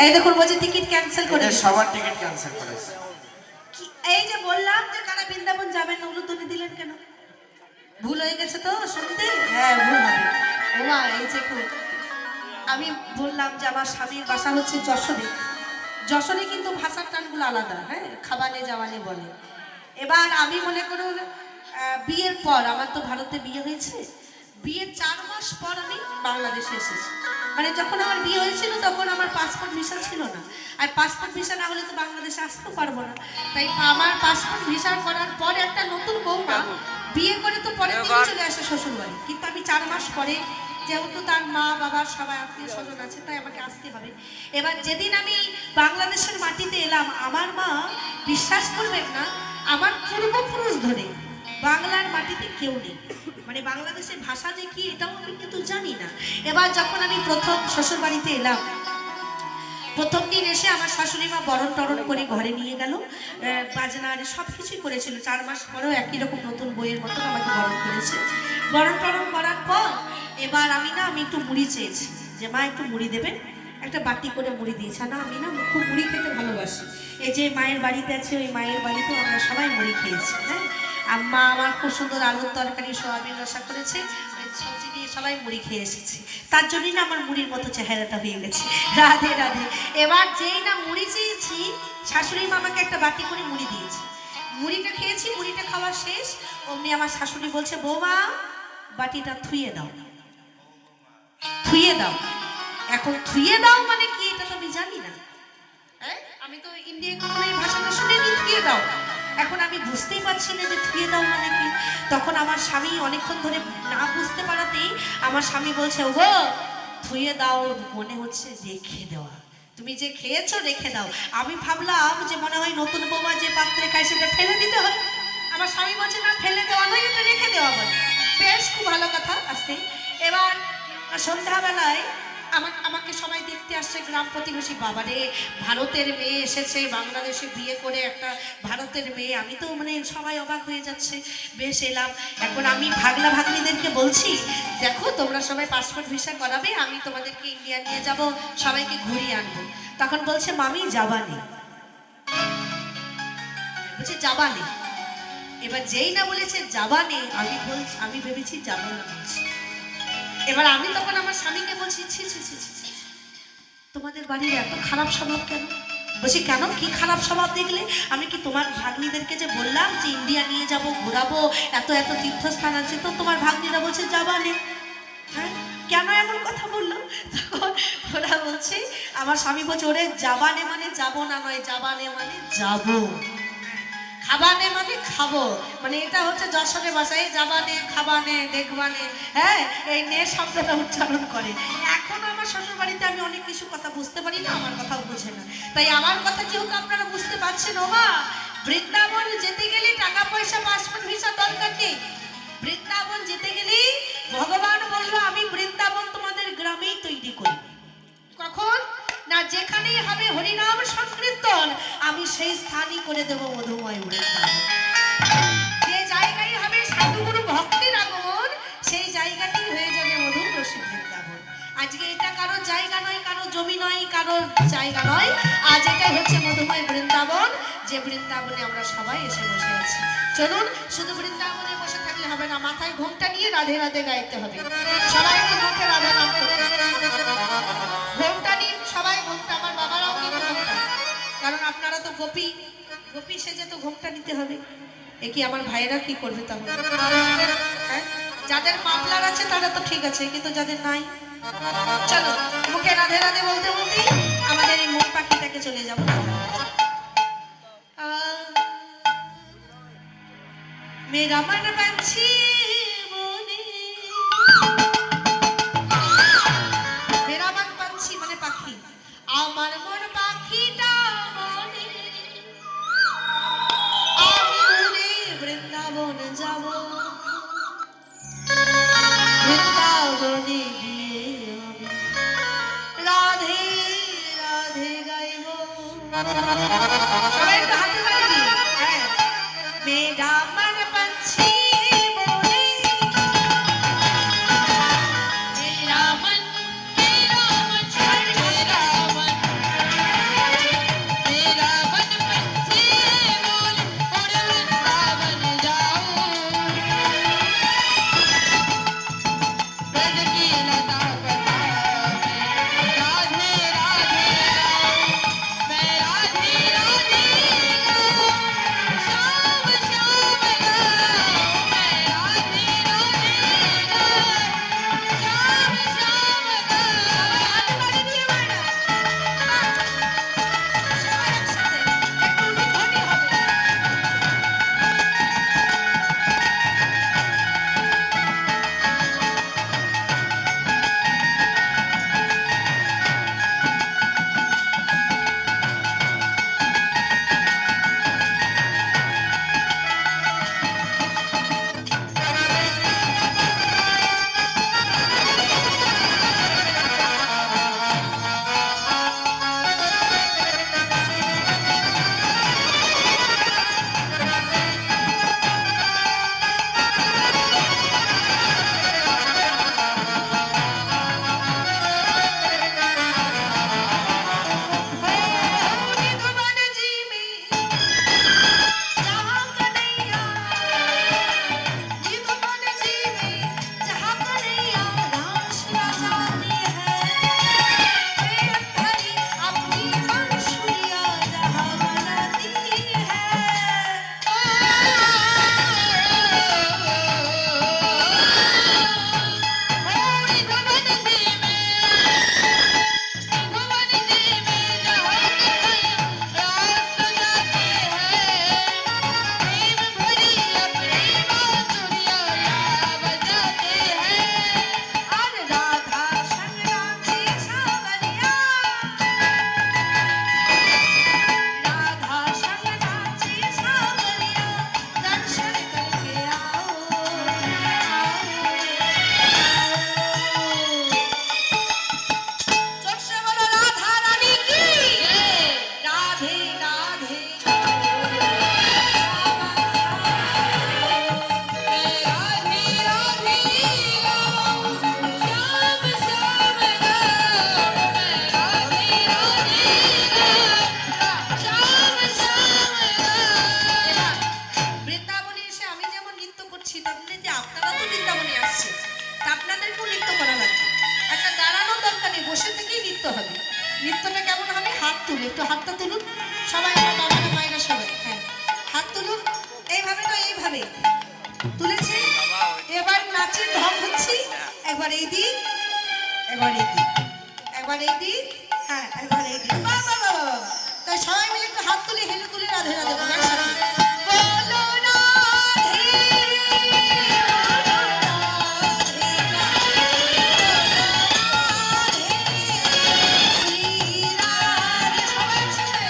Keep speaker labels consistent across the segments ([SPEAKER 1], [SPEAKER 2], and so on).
[SPEAKER 1] এই দেখুন বলছে টিকিট ক্যান্সেল করে
[SPEAKER 2] সবার টিকিট ক্যান্সেল করেছে।
[SPEAKER 1] এই যে বললাম যে কারা বৃন্দাবন যাবেন না উলুধ্বনি দিলেন কেন? ভুল হয়ে গেছে তো শুনতে? হ্যাঁ ভুল হবে। ওমা এই যে আমি বললাম যে আমার স্বামীর বাসা হচ্ছে যশোরে। যশোরে কিন্তু ভাষার টানগুলো আলাদা, হ্যাঁ খাবানে যাওয়ানে বলে। এবার আমি মনে করুন বিয়ের পর আমার তো ভারতে বিয়ে হয়েছে, বিয়ের 4 মাস পর আমি বাংলাদেশে এসেছি। মানে যখন আমার বিয়ে হয়েছিল তখন আমার পাসপোর্ট ভিসা ছিল না, আর পাসপোর্ট ভিসা না হলে তো বাংলাদেশে আসতে পারবো না। তাই আমার পাসপোর্ট ভিসা করার পরে একটা নতুন বৌমা বিয়ে করে তো পরে দিন চলে আসে শ্বশুর বাড়ি, কিন্তু আমি 4 মাস পরে যেহেতু তার মা বাবা সবাই আত্মীয় স্বজন আছে তাই আমাকে আসতে হবে। এবার যেদিন আমি বাংলাদেশের মাটিতে এলাম আমার মা বিশ্বাস করবেন না, আমার পূর্বপুরুষ ধরে বাংলার মাটিতে কেউ নেই, মানে বাংলাদেশের ভাষা যে কি এটাও আমি কিন্তু জানি না। এবার যখন আমি প্রথম শ্বশুর বাড়িতে এলাম, প্রথম দিন এসে আমার শাশুড়ি মা বরণ টরণ করে ঘরে নিয়ে গেল, বাজনা সব কিছুই করেছিল। 4 মাস পরেও একই রকম নতুন বইয়ের মতন আমাকে বরণ করেছে। বরণ টরণ করার পর এবার আমি একটু মুড়ি চেয়েছি, যে মা একটু মুড়ি দেবেন, একটা বাটি করে মুড়ি দিয়েছে। না আমি খুব মুড়ি খেতে ভালোবাসি। এই যে মায়ের বাড়িতে আছে ওই মায়ের বাড়িতেও আমরা সবাই মুড়ি খেয়েছি। হ্যাঁ আম্মা আমার খুব সুন্দর আলুর তরকারি সোয়াবিন রসা করেছে, সবজি দিয়ে সবাই মুড়ি খেয়ে এসেছি। তার জন্যই না আমার মুড়ির মতো চেহারাটা হয়ে গেছে। রাধে রাধে। এবার যেই না মুড়ি চেয়েছি শাশুড়ি মা আমাকে একটা বাটি করে মুড়ি দিয়েছে। মুড়িটা খেয়েছি, মুড়িটা খাওয়া শেষ, অমনি আমার শাশুড়ি বলছে বৌমা বাটিটা থুয়ে দাও, থুয়ে দাও। এখন থুয়ে দাও মানে কি এটা তো আমি জানি না, আমি তো ইন্ডিয়ায় কখনো এই ভাষাটা শুনিনি থুয়ে দাও। এখন আমি বুঝতেই পারছি না যে থুয়ে দাও মানে কি। তখন আমার স্বামী অনেকক্ষণ ধরে না বুঝতে পারাতেই আমার স্বামী বলছে ও থুয়ে দাও মনে হচ্ছে রেখে দেওয়া, তুমি যে খেয়েছো রেখে দাও। আমি ভাবলাম যে মনে হয় নতুন বৌমা যে পাত্রে খায় সেটা ফেলে দিতে হয়। আমার স্বামী বলছে না ফেলে দেওয়া নয়, এটা রেখে দেওয়া বলে। বেশ খুব ভালো কথা আসছে। এবার সন্ধ্যাবেলায় আমাকে সবাই দেখতে আসছে গ্রাম প্রতিবেশী। বাবারে ভারতের মেয়ে এসেছে বাংলাদেশে বিয়ে করে, একটা ভারতের মেয়ে। আমি তো মানে সবাই অবাক হয়ে যাচ্ছে। বেশ এলাম, এখন আমি ভাগনা ভাগ্নিদেরকে বলছি দেখো তোমরা সবাই পাসপোর্ট ভিসা করাবে, আমি তোমাদেরকে ইন্ডিয়া নিয়ে যাব, সবাইকে ঘুরিয়ে আনবো। তখন বলছে মামি যাবানি, বলছে যাবানি। এবার যেই না বলেছে যাবানি আমি ভেবেছি যাবো না বলছি। এবার আমি তখন আমার স্বামীকে বলছি ছি ছি ছি ছি তোমাদের বাড়ির এত খারাপ স্বভাব কেন? বলছি কেন কি খারাপ স্বভাব দেখলে? আমি কি তোমার ভাগ্নিদেরকে যে বললাম যে ইন্ডিয়া নিয়ে যাব ঘোরাবো, এত এত তীর্থস্থান আছে, তো তোমার ভাগ্নিরা বলছে যাবানে। হ্যাঁ কেন এমন কথা বললো? তখন ওরা বলছে, আমার স্বামী বলছে ওরে যাবানে মানে যাবো না নয়, যাবানে মানে যাবো, খাবানে মানে খাবো, মানে এটা হচ্ছে যশোরের ভাষায় যাবানে খাবানে দেখবানে, হ্যাঁ এই নে শব্দটা উচ্চারণ করে। এখন আমার শ্বশুর বাড়িতে আমি অনেক কিছু কথা বুঝতে পারি না, আমার কথাও বোঝে না। তাই আমার কথা যেহেতু আপনারা বুঝতে পারছেন, ও মা বৃন্দাবন যেতে গেলে টাকা পয়সা পাসপোর্ট ভিসা দরকার নেই। বৃন্দাবন যেতে গেলে ভগবান বললো আমি বৃন্দাবন তোমাদের গ্রামেই তৈরি করি। কখন না যেখানেই হবে হরিনাম সংকীর্তন আমি সেই স্থানই করে দেব মধুময় বৃন্দাবন। যে জায়গায় হবে সাধুগুরু ভক্তির আগমন সেই জায়গাতেই হয়ে যাবে মধুর রসী বৃন্দাবন। আজকে এটা কারো জায়গা নয়, কারো জমি নয়, কারো জায়গা নয়, আজ এটাই হচ্ছে মধুময় বৃন্দাবন, যে বৃন্দাবনে আমরা সবাই এসে বসে আছি। চলুন শুধু বৃন্দাবনে বসে থাকলে হবে না, মাথায় ঘোমটা নিয়ে রাধে রাধে গাইতে হবে। সবাই একটু মুখে রাধা নাম করতে, ঘোমটা নিন সবাই, ঘোমটা আমার বাবারাও নিন ঘোমটা, কারণ আপনারা তো গোপী, গোপী সেজে তো ঘোমটা নিতে হবে। এ কি আমার ভাইয়েরা কি করবে তাহলে? হ্যাঁ যাদের মাফলার আছে তারা তো ঠিক আছে, কিন্তু যাদের নাই, চলো মুখে রাধে রাধে বলতে বলতেই আমাদের এই মুখ পাখিটাকে চলে যাবো। মেরা মন বাঞ্ছি বনে, মেরা মন বাঞ্ছি মানে পাখি, আমার মন পাখিটা বনে, আমি উড়ে বৃন্দাবন যাব, বৃন্দাবনে গিয়ে আমি রাধে রাধে গাইব। সবাই একটু হাতে তালি দিই। হ্যাঁ মেরা মন বাঞ্ছি বনে, মেরা মন, মেরা মন, মেরা আপনারা তো বৃন্দাবনে আসছে, তা আপনাদেরকেও নৃত্য করা লাগবে। আচ্ছা দাঁড়ানোর দরকার নেই, বসে থেকেই নৃত্য হবে। নৃত্যটা কেমন হবে? হাত তুলে একটু হাতটা তুলুন সবাই, আমার বাবারা মায়েরা সবাই, হ্যাঁ হাত তুলুন। এইভাবে না, এইভাবে তুলেছি। এবার নাচের ঢং হচ্ছি, একবার এই দিক, একবার এই দিক, একবার এই দিক, হ্যাঁ একবার এই দিক। বাহ বাহ বাহ বাহ। তাই সবাই মিলে একটু হাত তুলে হেলে তুলে রাধে রাধে বলো একসাথে। বলো রাধে, শ্রী রাধে, সবাই একসাথে।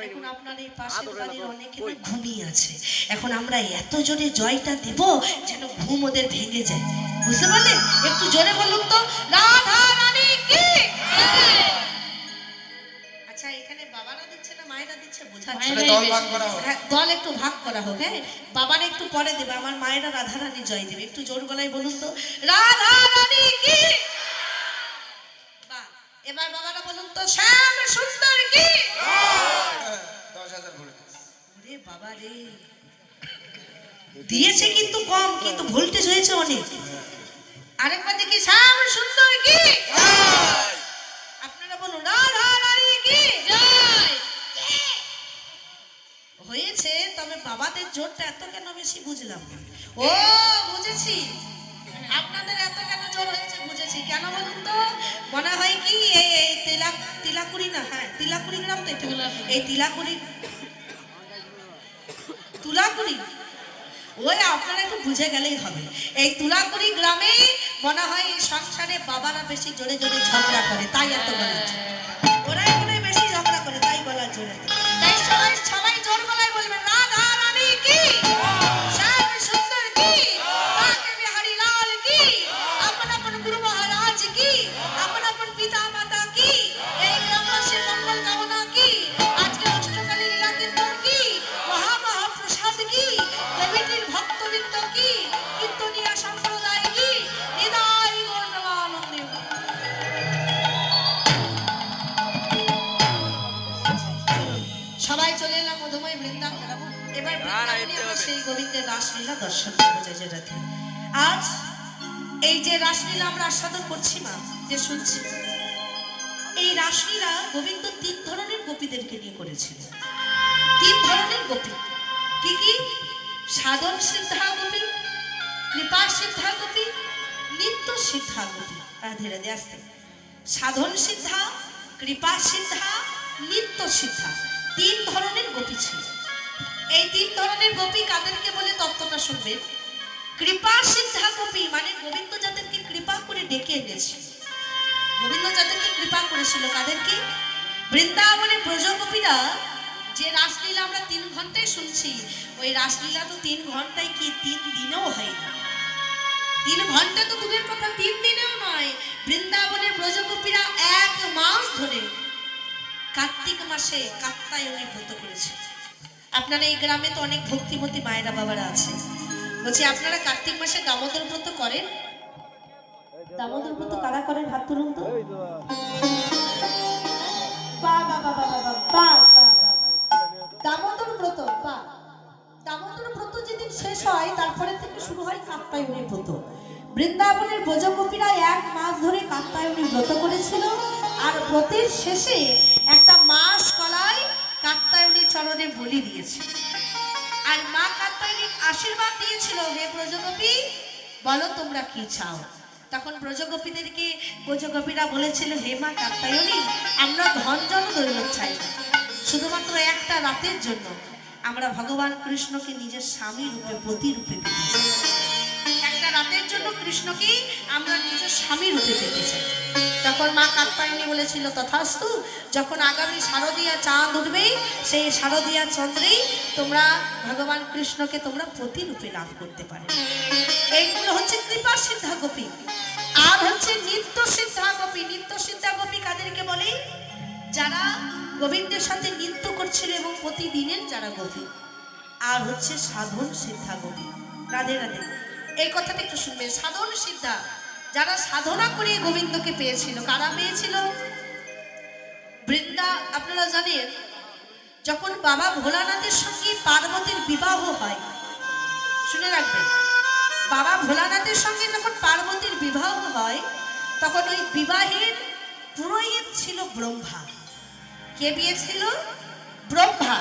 [SPEAKER 1] এখন আপনার এই পাশের বাড়ির অনেকে না ঘুমিয়ে আছে, এখন আমরা এত জোরে জয়টা দেব যেন ঘুম ওদের ভেঙে যায়, বুঝতে পারলেন? একটু জোরে বলুন তো, রাধা রানী কি। আচ্ছা এখানে বাবারা দিচ্ছে না মায়েরা দিচ্ছে বোঝাচ্ছে?
[SPEAKER 2] দল ভাগ করা হোক।
[SPEAKER 1] হ্যাঁ দল একটু ভাগ করা হোক। হ্যাঁ বাবারা একটু পরে দেবে, আমার মায়েরা রাধা রানী জয় দেবে। একটু জোর গলায় বলুন তো, রাধা রানী কি। বাহ, এবার বাবারা বলুন তো, শ্যাম সুন্দর কি।
[SPEAKER 2] 10,000 ভোল্ট।
[SPEAKER 1] ওরে বাবা রে, দিয়েছে কিন্তু কম, কিন্তু ভোল্টেজ হয়েছে অনেক। আরেকবার দেখি, শ্যাম সুন্দর কি। আপনারা বলুন, রাধা রানী কি হয়েছে। তবে বাবাদের জোরটা এত কেন বেশি বুঝলাম না। ও বুঝেছি, আপনাদের এত কেন জোর হয়েছে বুঝেছি। কেন বলুন তো? মনে হয় কি এই তিলাকুড়ি না, হ্যাঁ তিলাকুড়ি গ্রাম তো এটা, এই তিলাকুড়ি তুলাকুড়ি, ওই আপনারা একটু বুঝে গেলেই হবে। এই তুলাকুড়ি গ্রামে মনে হয় এই সংসারে বাবারা বেশি জোরে জোরে ঝগড়া করে, তাই এত গলা জোর। ওরাই মনে হয় বেশি ঝগড়া করে, তাই গলা জোরে। তাই সবাই সবাই জোর গলায় বলবেন, রাধা রানী কি, শ্যাম সুন্দর কি, কাকে বিহারি লাল কি, আপন আপন গুরু মহারাজ কি, আপন আপন পিতা মাতা কি, এই গ্রামবাসীর মঙ্গল কামনা কি, আজকে অষ্টকালী লীলা কীর্তন কি, মহা মহাপ্রসাদ কি, কমিটির ভক্তবৃন্দ কি, কীর্তনিয়া সম্প্রদায় কি, হৃদয় গৌরবানন্দে। সবাই চলে এলাম মধুময় বৃন্দাবন। এবার বৃন্দাবনে আমরা সেই গোবিন্দের রাসলীলা দর্শন করবো জয় জয় রাধে। আজ এই যে রাসলীলা আমরা আস্বাদন করছি মা, যে শুনছি, এই রাসলীলা গোবিন্দ 3 ধরনের গোপীদেরকে নিয়ে করেছিল। 3 ধরনের গোপী কি কি? সাধন সিদ্ধা গোপী, কৃপা সিদ্ধা গোপী, নিত্য সিদ্ধা গোপী। রাধে রাধে আসতে। সাধন সিদ্ধা, কৃপা সিদ্ধা, নিত্য সিদ্ধা, 3 ধরনের গোপী ছিল। এই 3 ধরনের গোপী কাদেরকে বলে তত্ত্বটা শুনবেন। কৃপা সিদ্ধা গোপী মানে গোবিন্দ যাদেরকে কৃপা করে ডেকে এনেছে, গোবিন্দ যাদেরকে কৃপা করেছিল কাদেরকে? বৃন্দাবনে ব্রজগোপীরা যে রাসলীলা আমরা 3 ঘন্টায় শুনছি, ওই রাসলীলা তো 3 ঘন্টায় কি 3 দিনেও হয় না। 3 ঘন্টা তো দূরের কথা, 3 দিনেও নয়। বৃন্দাবনের ব্রজগোপীরা 1 মাস ধরে কার্তিক মাসে কাত্যায়নী ব্রত করেছে। আপনারা এই গ্রামে তো অনেক ভক্তিমতী মায়েরা বাবারা আছে, বলছি আপনারা কার্তিক মাসে দামোদর ব্রত করেন? দামোদর ব্রত কারা করেন হাত তুলুন তো। দামোদর ব্রত, দামোদর ব্রত যেদিন শেষ হয় তারপরে থেকে শুরু হয় কাত্যায়নী ব্রত। বৃন্দাবনের ব্রজগোপীরা 1 মাস ধরে কাত্যায়নী ব্রত করেছিল, আর ব্রতের শেষে একটা মাস কলাই কাত্যায়নী চরণে বলি দিয়েছে। আর মা কাত্যায়নী আশীর্বাদ দিয়েছিল, হে ব্রজগোপী, বলো তোমরা কি চাও। তখন ব্রজগোপীরা বলেছিল, হে মা কাত্যায়নী, আমরা ধন জন দৌলত চাই না, শুধুমাত্র একটা রাতের জন্য আমরা ভগবান কৃষ্ণকে নিজের স্বামী রূপে পতি রূপে পেতে চাই। একটা রাতের জন্য কৃষ্ণকে আমরা নিজের স্বামী রূপে পেতে চাই। তখন মা কাত্যায়নী বলেছিল, তথাস্তু, যখন আগামী শারদীয়া চাঁদ উঠবে সেই শারদীয়া চন্দ্রেই তোমরা ভগবান কৃষ্ণকে তোমরা পতি রূপে লাভ করতে পারবে। এইগুলো হচ্ছে কৃপা সিদ্ধা গোপী। আর হচ্ছে নিত্য সিদ্ধা গোপী। নিত্য সিদ্ধা গোপী কাদেরকে বলে? যারা গোবিন্দের সাথে নৃত্য করছিল এবং প্রতিদিনের যারা গোপী। আর হচ্ছে সাধন সিদ্ধা গোপী। রাধে রাধে। এই কথাটা একটু শুনবেন। সাধন সিদ্ধা যারা সাধনা করে গোবিন্দকে পেয়েছিল। কারা পেয়েছিল? বৃন্দা, আপনারা জানেন যখন বাবা ভোলানাথের সঙ্গে পার্বতীর বিবাহ হয়, শুনে রাখবেন, বাবা ভোলানাথের সঙ্গে যখন পার্বতীর বিবাহ হয় তখন ওই বিবাহের পুরোহিত ছিল ব্রহ্মা। কে বিয়ে ছিল? ব্রহ্মা।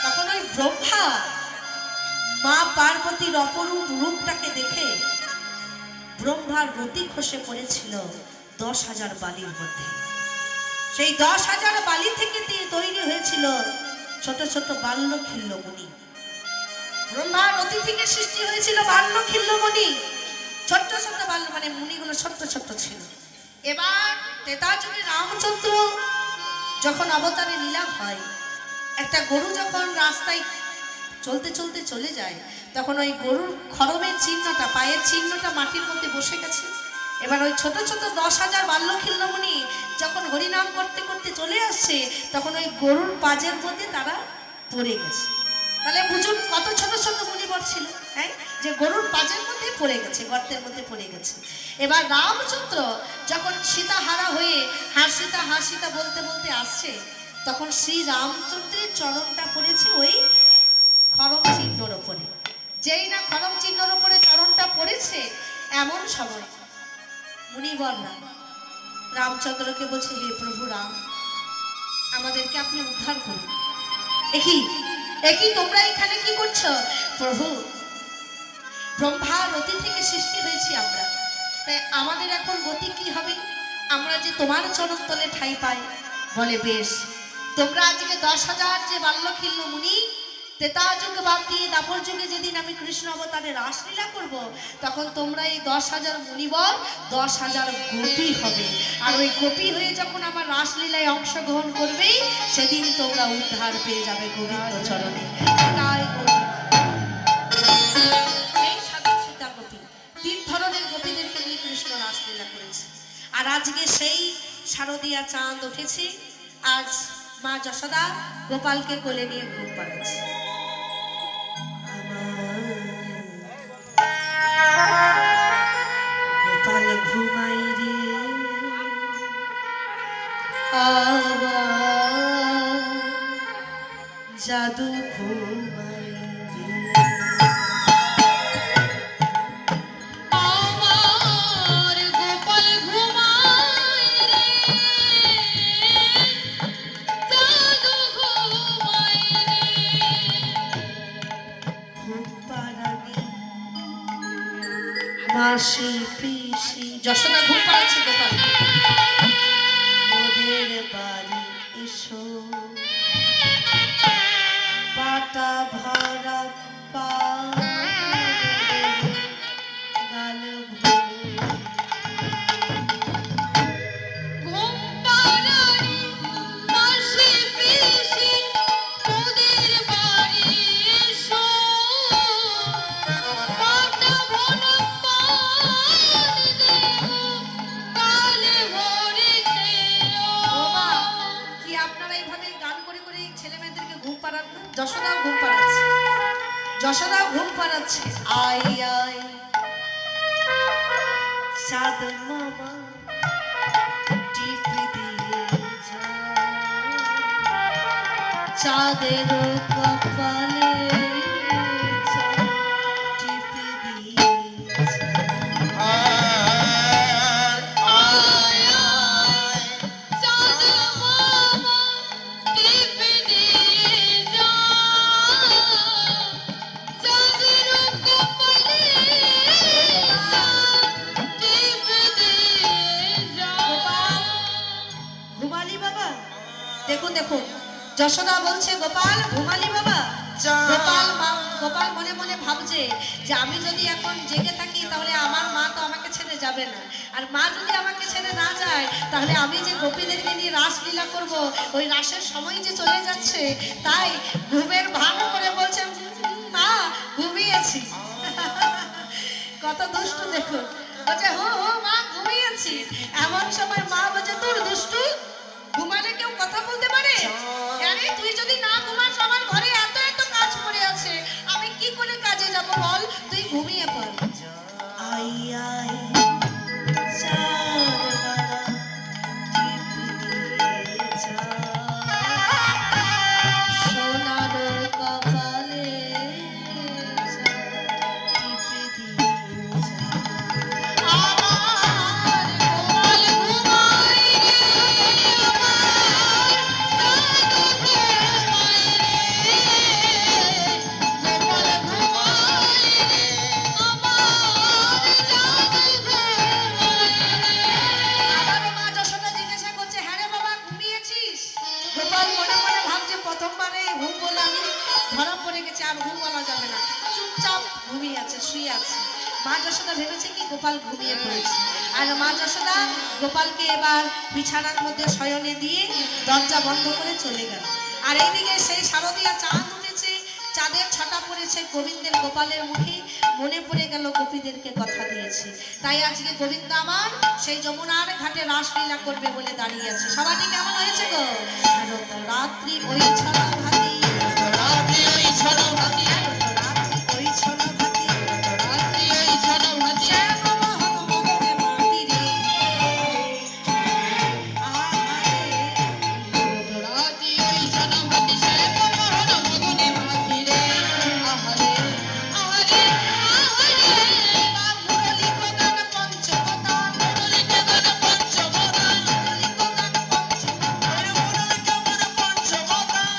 [SPEAKER 1] তখন ওই ব্রহ্মা মা পার্বতীর অপরূপ রূপটাকে দেখে ব্রহ্মার রতি খসে পড়েছিল 10,000 বালির মধ্যে। সেই 10,000 বালি থেকে তৈরি হয়েছিল ছোট ছোট বাল্যখিল্যমণি। ব্রহ্মার রতি থেকে সৃষ্টি হয়েছিল বাল্যখিল্যমণি। ছোট্ট ছোট্ট মানে মুনিগুলো ছোট্ট ছোট্ট ছিল। এবার ত্রেতা যুগে রামচন্দ্র যখন অবতারে লীলা হয়, একটা গরু যখন রাস্তায় চলতে চলতে চলে যায় তখন ওই গরুর খরমের চিহ্নটা, পায়ের চিহ্নটা মাটির মধ্যে বসে গেছে। এবার ওই ছোট ছোট 10,000 বাল্যখিল্যমণি যখন হরিনাম করতে করতে চলে আসছে তখন ওই গরুর পাজের মধ্যে তারা পড়ে গেছে। তাহলে বুঝুন কত ছোট ছোট মুনিবর ছিল, হ্যাঁ, যে গরুর পাজের মধ্যে পড়ে গেছে, গর্তের মধ্যে পড়ে গেছে। এবার রামচন্দ্র যখন সীতা হারা হয়ে হাসিতা বলতে বলতে আসছে তখন শ্রী রামচন্দ্রের চরণটা পড়েছে ওই খরম চিহ্নর ওপরে। যেই না খরম চিহ্নর ওপরে চরণটা পড়েছে এমন সময় মুনিবররা রামচন্দ্রকে বলছে, হে প্রভু রাম, আমাদেরকে আপনি উদ্ধার করুন। একই তোমরা এখানে কি করছো? প্রভু, ব্রহ্মার রতি থেকে সৃষ্টি হয়েছি আমরা, তাই আমাদের এখন গতি কি হবে? আমরা যে তোমার চরণ তলে ঠাঁই পাই। বলে বেশ, তোমরা আজকে 10,000 যে বাল্যখিল্য মুনি, ত্রেতা যুগ বাদ দিয়ে দাপর যুগে যেদিন আমি কৃষ্ণ অবতারে রাসলীলা করব তখন তোমরা এই 10,000 মুনিবর 10,000 গোপী হবে। আর ওই গোপী হয়ে যখন আমার রাসলীলায় অংশগ্রহণ করবে সেদিন তোমরা উদ্ধার পেয়ে যাবে গোবিন্দ চরণে। তাই এই সাধু সীতা গোপী 3 ধরনের গোপীদেরকে নিয়ে কৃষ্ণ রাসলীলা করেছে। আর আজকে সেই শারদীয়া চাঁদ উঠেছে। আজ মা যশোদা গোপালকে কোলে নিয়ে ঘুম পাড়াচ্ছে। গোপাল ঘুমাই রে, জাদু ঘুমাই রে, মাসি পিসি যশোদা ঘুম পাড়াচ্ছে গোপাল। ওদের বাড়ি এসো, পাটা ভরা গাল যশোদা ঘুম পাড়াচ্ছে। যশোদা ঘুম পাড়াচ্ছে। আই আই চাঁদ মামা টিপ দিয়ে যা, চাঁদের কপালে টিপ দিয়ে দেখুন, যশোদা বলছে গোপাল ঘুমালি বাবা? গোপাল মনে মনে ভাবছে যে আমি যদি এখন জেগে থাকি তাহলে আমার মা তো আমাকে ছেড়ে যাবে না, আর মা যদি আমাকে ছেড়ে না যায় তাহলে আমি যে গোপীদেরকে নিয়ে রাসলীলা করব, ওই রাসের সময় যে চলে যাচ্ছে। তাই ঘুমের ভান করে বলছে মা ঘুমিয়েছি। কত দুষ্টু দেখুন, বলছে হো হো মা ঘুমিয়েছি। এমন সময় মা বলছে তোর দুষ্টু, ঘুমালে কেউ কথা বলতে পারে? আরে তুই যদি না ঘুমাস, আমার ঘরে এত এত কাজ পড়ে আছে, আমি কি করে কাজে যাব বল, তুই ঘুমিয়ে পড়। আই আই চাঁদবালা টিপ দিয়ে যা, সোনার কপালে যা, টিপ দিয়ে যা। আমার গোপাল ঘুমায় রে, আবারও মা যশোদা জিজ্ঞাসা করছে হ্যাঁ রে বাবা ঘুমিয়েছিস? গোপাল মনে মনে ভাবছে প্রথমবারে ঘুম বলে আমি ধরা পড়ে গেছে, আর ঘুম বলা যাবে না, চুপচাপ ঘুমিয়ে আছে, শুয়ে আছে। মা যশোদা ভেবেছে কি গোপাল ঘুমিয়ে পড়েছে, আর মা যশোদা গোপালকে এবার বিছানার মধ্যে শয়নে দিয়ে দরজা বন্ধ করে চলে গেল। আর এইদিকে সেই শারদীয়া চাঁদ উঠেছে, চাঁদের ছটা পড়েছে গোবিন্দের গোপালের মুখে, মনে পড়ে গেল গোপীদেরকে কথা দিয়েছে। তাই আজকে গোবিন্দ আমার সেই যমুনার ঘাটে রাসলীলা করবে বলে দাঁড়িয়ে আছে। সবারই কেমন হয়েছে গো? রাত্রি ওই ছড়া ভাতি, রাত্রি ওই ছড়া ভাতি, রাত্রি ওই ছড়া ভাতি, রাত্রি ওই ছড়া ভাতি, শ্যামল হনুমনে মাটি রে, আহারে রাত্রি ওই ছড়া ভাতি, শ্যামল হনুমনে মাটি রে, আহারে আহারে আহারে মুরলী কোদান পঞ্চমদান, মুরলী কোদান পঞ্চমদান, মুরলী কোদান পঞ্চমদান, মুরলী কোদান পঞ্চমদান।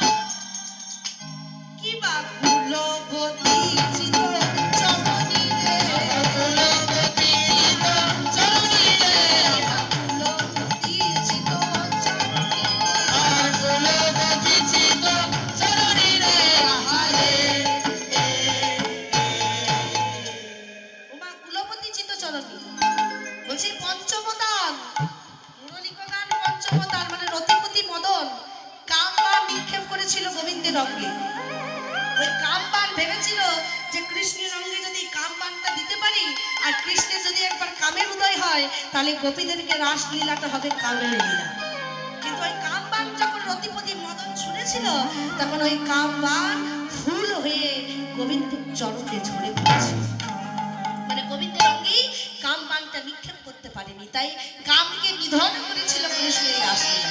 [SPEAKER 1] কি বা কুলবতী চিত চরণী রে, কুলবতী চিত চরণী রে, কুলবতী চিত চরণী রে, কুলবতী চিত চরণী রে, আহারে ওমা কুলবতী চিত চরণী বলছি পঞ্চমদান, মুরলীকদান পঞ্চমদান মানে রতিপতি মদন কামবাণ নিক্ষেপ করেছিল গোবিন্দের অঙ্গে। ওই কামবাণ ভেবেছিল যে কৃষ্ণের অঙ্গে যদি কামবাণটা দিতে পারি, আর কৃষ্ণের যদি একবার কামের উদয় হয় তাহলে গোপীদেরকে রাসলীলাটা হবে কামের লীলা। কিন্তু ওই কামবাণ যখন রতিপতি মদন ছুঁড়েছিল, তখন ওই কামবাণ ফুল হয়ে গোবিন্দের চরণে ঝরে পড়েছে। মানে গোবিন্দের অঙ্গেই কামবাণটা নিক্ষেপ করতে পারেনি, তাই কামকে নিধন করেছিল কৃষ্ণের রাসলীলা।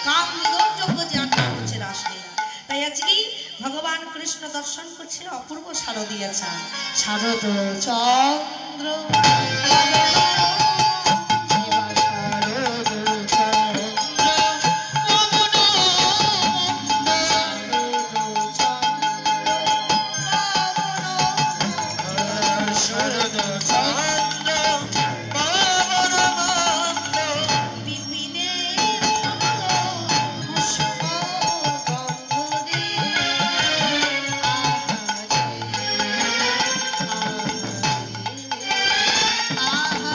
[SPEAKER 1] কাম নিধন যোগ্য যার নাম হচ্ছে রাসলীলা। তাই আজকেই ভগবান কৃষ্ণ দর্শন করছে অপূর্ব শারদীয়া চাঁদ, শারদ চন্দ্র আহা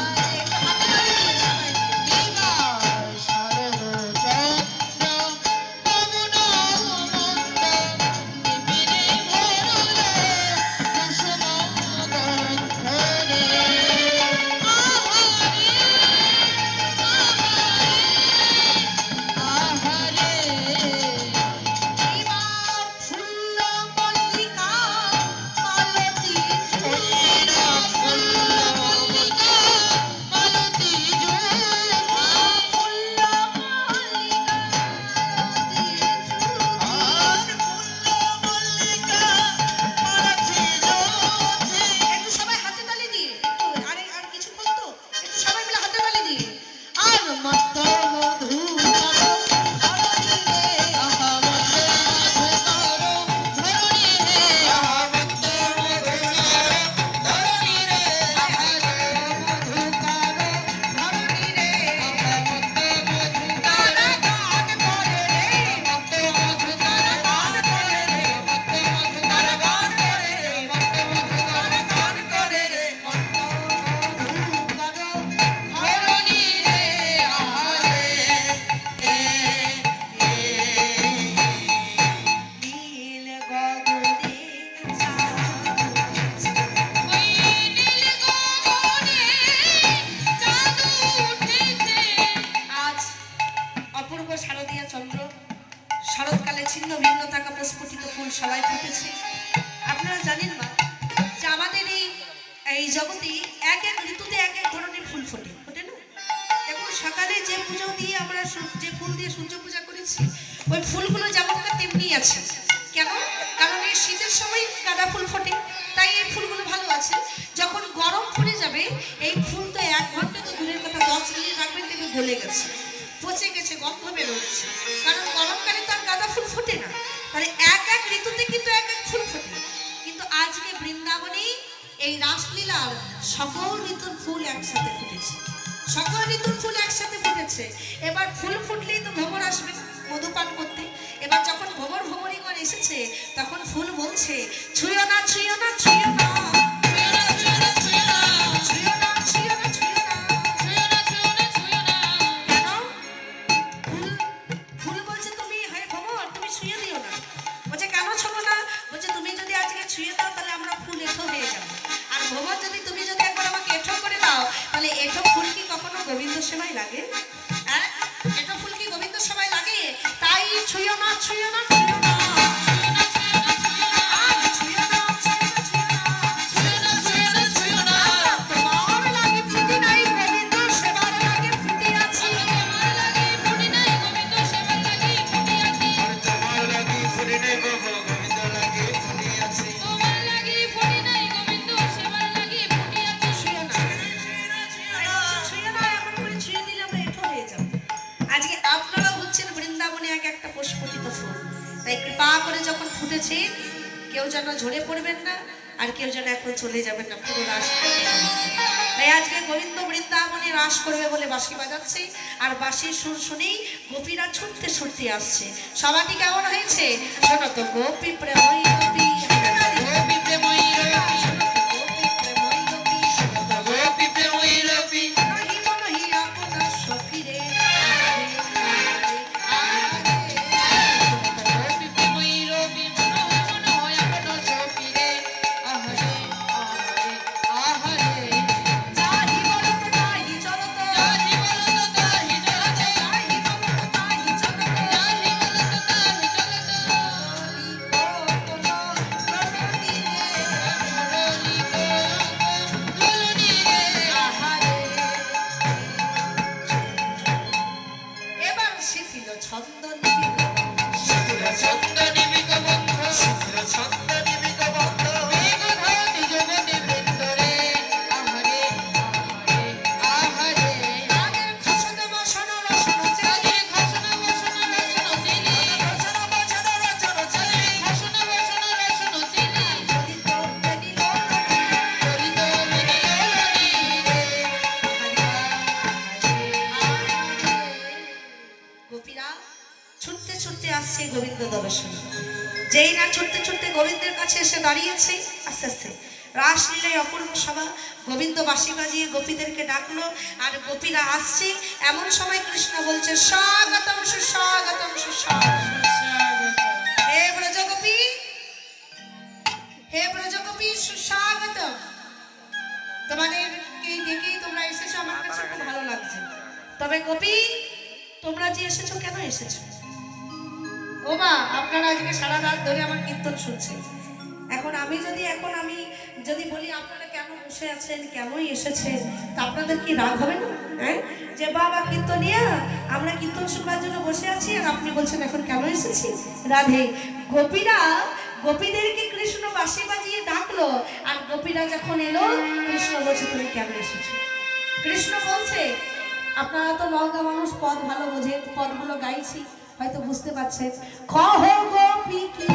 [SPEAKER 1] ফোটে, ফোটে না? এখন সকালে যে পুজো দিয়ে আমরা যে ফুল দিয়ে সূর্য পূজা করেছি, ওই ফুলগুলো যেমনকার তেমনি আছে। কেন? কারণ এই শীতের সময় গাঁদা ফুল ফোটে, তাই এই ফুলগুলো ভালো আছে। যখন গরম পড়ে যাবে, এই ফুল তো 1 ঘন্টা তো দূরের কথা, 10 মিনিট রাখবেন দেখবে গলে গেছে, পচে গেছে, গন্ধ বেরোচ্ছে। কারণ গরমকালে তো আর গাঁদা ফুল ফোটে না। তাহলে এক এক ঋতুতে কিন্তু এক এক ফুল ফোটে। কিন্তু আজকে বৃন্দাবনে এই রাসলীলার সকল ঋতুর ফুল একসাথে ফুটেছে, সকল ঋতুর ফুল একসাথে ফুটেছে। এবার ফুল ফুটলেই তো ভ্রমর আসবে মধুপান করতে। এবার যখন ভ্রমর ভ্রমরিগণ এসেছে, তখন ফুল বলছে, ছুঁয়ো না, ছুঁয়ো না, ছুঁয়ো না, গোবিন্দ সেবায় লাগে? হ্যাঁ, এটা ফুল কি গোবিন্দ সেবায় লাগে? তাই ছুঁয়ো না, ছুঁয়ো না, ছুঁয়ো না, তোমার লাগে ফুটি নাই, গোবিন্দ সেবার লাগে ফুটি আছি।
[SPEAKER 2] তোমার লাগি ফুটি নাই গো গোবিন্দ লাগি ফুটি আছি।
[SPEAKER 1] আজকে আপনারা হচ্ছেন বৃন্দাবনে এক একটা প্রস্ফুটিত ফুল। তাই কৃপা করে যখন ফুটেছে, কেউ যেন ঝরে পড়বেন না, আর কেউ যেন এখন চলে যাবেন না, পুরো রাস। তাই আজকে গোবিন্দ বৃন্দাবনে রাস করবে বলে বাঁশি বাজাচ্ছে, আর বাঁশির সুর শুনেই গোপীরা ছুটতে ছুটতে আসছে। সবাটি কেমন হয়েছে? শোনো তো, গোপী প্রেমই গোপী,
[SPEAKER 2] গোপী প্রেমই রবি,
[SPEAKER 1] গোপী প্রেমই গোপী,
[SPEAKER 2] গোপী প্রেমই রবি,
[SPEAKER 1] মনহি মনহি আপনার সখীরে,
[SPEAKER 2] গোপী প্রেমই রবি, মন হয় আপন চোপিরে, আহারে আহারে আহারে,
[SPEAKER 1] যাহি বলত তাহি চলত,
[SPEAKER 2] যাহি বলত তাহি চলত,
[SPEAKER 1] যাহি বলত তাহি চলত,
[SPEAKER 2] যাহি বলত তাহি চলত,
[SPEAKER 1] মুরলী
[SPEAKER 2] মুরলী রে,
[SPEAKER 1] আহারে। এবার শিথিল ছন্দ নিবিড়,
[SPEAKER 2] শিথিল ছন্দ নিবিক বন্ধ, শিথিল ছন্দ নিবিক বন্ধ, মেঘধারী জগতে বৃন্দরে, আহারে আহারে আহারে,
[SPEAKER 1] রাগের খসন বসন রসন চেলি,
[SPEAKER 2] রাগের খসন বসন রসন চিলি,
[SPEAKER 1] রসন বসন রসন চেলি,
[SPEAKER 2] খসন বসন রসন চিলি,
[SPEAKER 1] চলিত বেনিল
[SPEAKER 2] চলিত বিনিয়োগী রে,
[SPEAKER 1] গোপীরা ছুটতে ছুটতে আসছে গোবিন্দ দর্শন। যেই না ছুটতে ছুটতে গোবিন্দের কাছে এসে দাঁড়িয়েছে, আস্তে আস্তে রাসলীলায় অপূর্ব সভা। গোবিন্দ বাঁশি বাজিয়ে গোপীদেরকে ডাকলো, আর গোপীরা আসছে। এমন সময় কৃষ্ণ বলছে, স্বাগতম সুস্বাগতম সুস্বাগতম, হে ব্রজগোপী, হে ব্রজগোপী, সুস্বাগতম। তোমাদেরকে দেখেই তোমরা এসেছো, আমার কাছে খুব ভালো লাগছে। তবে গোপী, তোমরা যে এসেছো, কেন এসেছো? ও মা, আপনারা আজকে সারা রাত ধরে আমার কীর্তন শুনছেন। এখন আমি যদি বলি আপনারা কেন বসে আছেন, কেনই এসেছেন, তা আপনাদের কি রাগ হবে না? হ্যাঁ, যে বাবা কীর্তনিয়া, আমরা কীর্তন শুনবার জন্য বসে আছি, আর আপনি বলছেন এখন কেন এসেছি? রাধে। গোপীরা, গোপীদেরকে কৃষ্ণ বাঁশি বাজিয়ে ডাকলো, আর গোপীরা যখন এলো, কৃষ্ণ বলছে, তুমি কেন এসেছো? কৃষ্ণ বলছে, আপনারা তো নওগাঁ মানুষ, পদ ভালো বোঝে, পদগুলো গাইছি, হয়তো বুঝতে পারছেন। কহ গোপী কি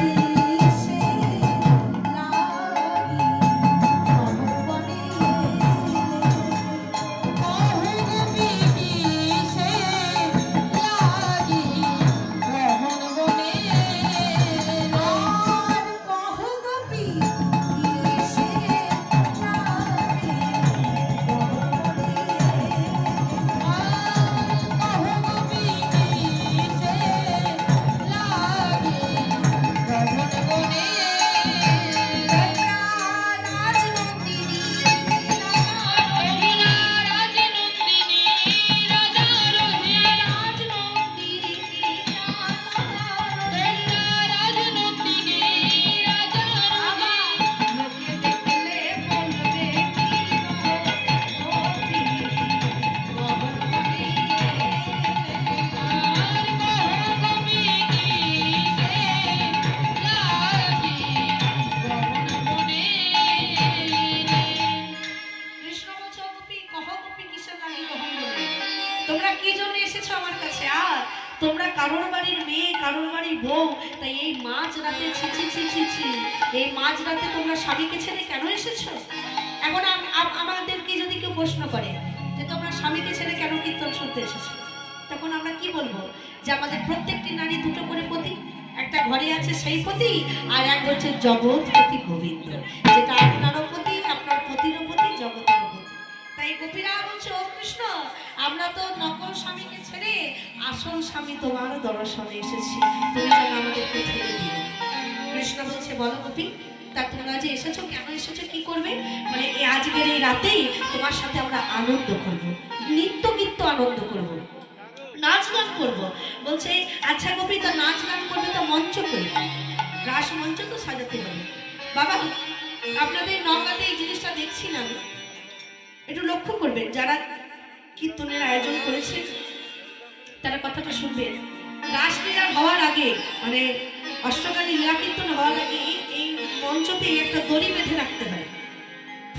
[SPEAKER 2] Thank you.
[SPEAKER 1] তোমরা কি জন্য এসেছো আমার কাছে? আর তোমরা কারোর বাড়ির মেয়ে, কারোর বাড়ির বউ, তাই এই মাঝ রাতে ছি ছি ছি ছি ছি, এই মাঝ রাতে তোমরা স্বামীকে ছেড়ে কেন এসেছো? এখন আমাদেরকে যদি কেউ প্রশ্ন করে যে তোমরা স্বামীকে ছেড়ে কেন কীর্তন শুনতে এসেছো, তখন আমরা কি বলবো? যে আমাদের প্রত্যেকটি নারী দুটো করে পতি, একটা ঘরে আছে সেই পতি, আর এক হচ্ছে জগৎপতি গোবিন্দ, যেটা আপনারও পতি, আপনার পতিরও পতি, জগতেরও পতি। তাই গোপীরা বলছে, ও কৃষ্ণ, আমরা তো নকল স্বামীকে ছেড়ে আসল স্বামী তোমার দর্শনে এসেছি, তুমি যেন আমাদেরকে ছেড়ে দিও। কৃষ্ণ বলছে, বলো গোপী, তা তোমরা যে এসেছো, কেন এসেছো, কি করবে? মানে এই আজকের এই রাতেই তোমার সাথে আমরা আনন্দ করব, নিত্য গীত আনন্দ করব, নাচ গান করব। বলছে, আচ্ছা গোপী, তো নাচ গান করবে, তো মঞ্চ করবে, রাস মঞ্চ তো সাজাতে হবে। বাবা, আপনাদের নওগাঁতে এই জিনিসটা দেখছি না আমি, একটু লক্ষ্য করবেন, যারা কীর্তনের আয়োজন করেছে তারা কথাটা শুনবেন। রাসলীলা হওয়ার আগে, মানে অষ্টকালী লীলা কীর্তন হওয়ার আগে এই মঞ্চতে একটা দড়ি বেঁধে রাখতে হয়,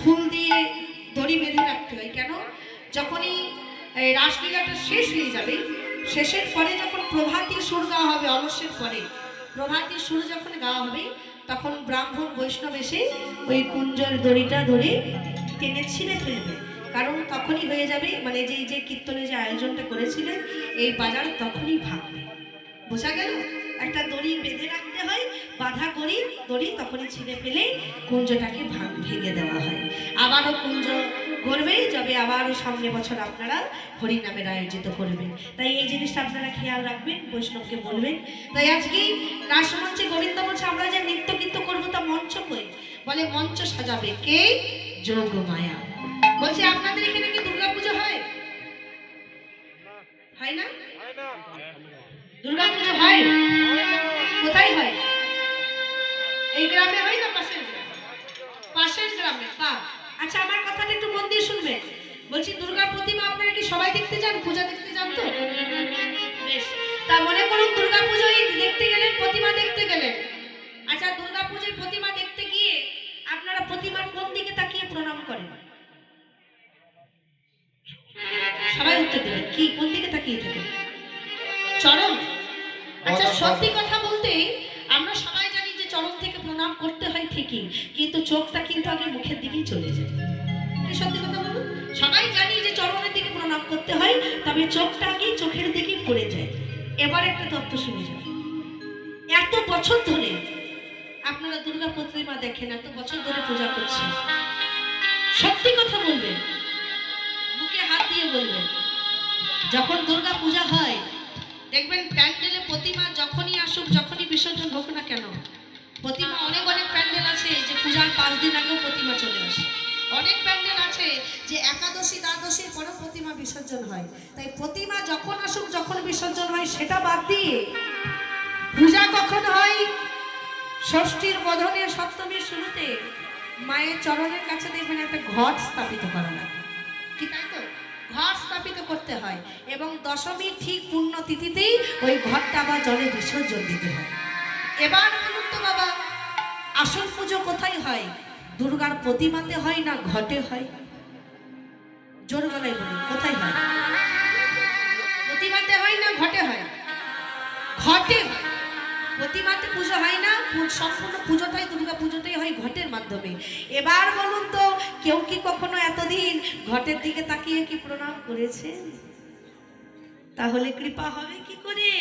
[SPEAKER 1] ফুল দিয়ে দড়ি বেঁধে রাখতে হয়। কেন? যখনই রাসলীলাটা শেষ হয়ে যাবে, শেষের পরে যখন প্রভাতী সুর গাওয়া হবে, অলসের পরে প্রভাতী সুর যখন গাওয়া হবে, তখন ব্রাহ্মণ বৈষ্ণব এসে ওই কুঞ্জর দড়িটা ধরে টেনে ছিঁড়ে ফেলবে। কারণ তখনই হয়ে যাবে, মানে যে কীর্তনে যে আয়োজনটা করেছিলেন এই বাজার তখনই ভাঙবে। বোঝা গেল? একটা দড়ি বেঁধে রাখতে হয়, বাধা করি দড়ি, তখনই ছিঁড়ে ফেলে কুঞ্জটাকে ভেঙে দেওয়া হয়। আবারও কুঞ্জ গড়বে, যাবে আবারও সামনে বছর আপনারা হরিনামের আয়োজিত করবেন। তাই এই জিনিসটা আপনারা খেয়াল রাখবেন, বৈষ্ণবকে বলবেন। তাই আজকে রাসমঞ্চে গোবিন্দ বলছে, আমরা যে নৃত্য গীত করবো তা মঞ্চ করি, বলে মঞ্চ সাজাবে কে? যোগ মায়া। বলছে, আপনাদের এখানে কি দুর্গা পুজো হয়? হয় না? দুর্গা পুজো হয়? কোথায় হয়? এই গ্রামে হয় না পাশের গ্রামে? পাশের গ্রামে। বাহ, আচ্ছা, আমার কথাটা একটু মন দিয়ে শুনবেন। বলছি, দুর্গা প্রতিমা আপনারা কি সবাই দেখতে যান, পূজা দেখতে যান তো? বেশ, তা মনে করুন দুর্গা পুজোয় দেখতে গেলেন, প্রতিমা দেখতে গেলেন। আচ্ছা, দুর্গা পুজোয় প্রতিমা দেখতে গিয়ে আপনারা প্রতিমার কোন দিকে তাকিয়ে প্রণাম করেন? সবাই উত্তর দেবেন। কি, কোন দিকে তাকিয়ে থাকেন? চরণ? আচ্ছা, সত্যি কথা বলতে আমরা সবাই জানি যে চরণ থেকে প্রণাম করতে হয় ঠিকই, কিন্তু চোখটা কিন্তু আগে মুখের দিকেই চলে যায়। কি সত্যি কথা বলুন? সবাই জানি যে চরণের দিকে প্রণাম করতে হয়, তবে চোখটা আগে চোখের দিকেই পড়ে যায়। এবার একটা তত্ত্ব শুনে যান। এত বছর ধরে আপনারা দুর্গা প্রতিমা দেখেন, এত বছর ধরে পূজা করছেন, সত্যি কথা বলবেন, বুকে হাত দিয়ে বলবেন, যখন দুর্গা পূজা হয় দেখবেন প্যান্ডেলে প্রতিমা যখনই আসুক, যখনই বিসর্জন হোক না কেন, প্রতিমা অনেক প্যান্ডেল আছে যে পূজার 5 দিন আগেও প্রতিমা চলে আসে। অনেক প্যান্ডেল আছে যে একাদশী দ্বাদশীর পরেও প্রতিমা বিসর্জন হয়। তাই প্রতিমা যখন আসুক, যখন বিসর্জন হয়, সেটা বাদ দিয়ে পূজা কখন হয়? ষষ্ঠীর বোধনে, সপ্তমীর শুরুতে মায়ের চরণের কাছে দেখবেন একটা ঘট স্থাপিত করা লাগে, কি তাই তো? ঘট স্থাপিত করতে হয়, এবং দশমীর ঠিক পূর্ণ তিথিতেই ওই ঘটটা আবার জলে বিসর্জন দিতে হয়। এবার বলুন তো বাবা, আসল পুজো কোথায় হয়? দুর্গার প্রতিমাতে হয় না ঘটে হয়? জোর গলায় বলুন, কোথায় হয়? প্রতিমাতে হয় না ঘটে হয়? ঘটে হয়। প্রতিমাতে পুজো হয় না, সম্পূর্ণ পুজোটাই, দুর্গা পুজোটাই হয় ঘটের মাধ্যমে। এবার বলুন তো, কেউ কি কখনো এতদিন ঘটের দিকে তাকিয়ে কি প্রণাম করেছে? তাহলে কৃপা হবে কি করে?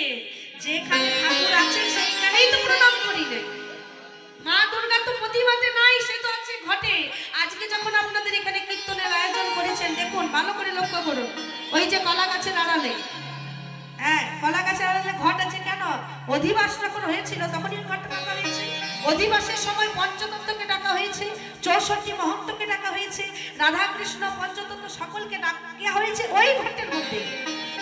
[SPEAKER 1] যেখানে ঠাকুর আছে সেইখানেই তো প্রণাম করি না। মা দুর্গা তো প্রতিমাতে নাই, সে তো আছে ঘটে। আজকে যখন আপনাদের এখানে কীর্তনের আয়োজন করেছেন, দেখুন ভালো করে লক্ষ্য করুন, ওই যে কলা গাছের আড়ালে, হ্যাঁ, কলা গাছের আড়ালে ঘট আছে। কেন? অধিবাস যখন হয়েছিল তখনই ঘট ডাকা হয়েছে। অধিবাসের সময় পঞ্চতত্ত্বকে ডাকা হয়েছে, 64 মহন্তকে ডাকা হয়েছে, রাধা কৃষ্ণ পঞ্চতত্ত্ব সকলকে ডাকা হয়েছে ওই ঘটের মধ্যে।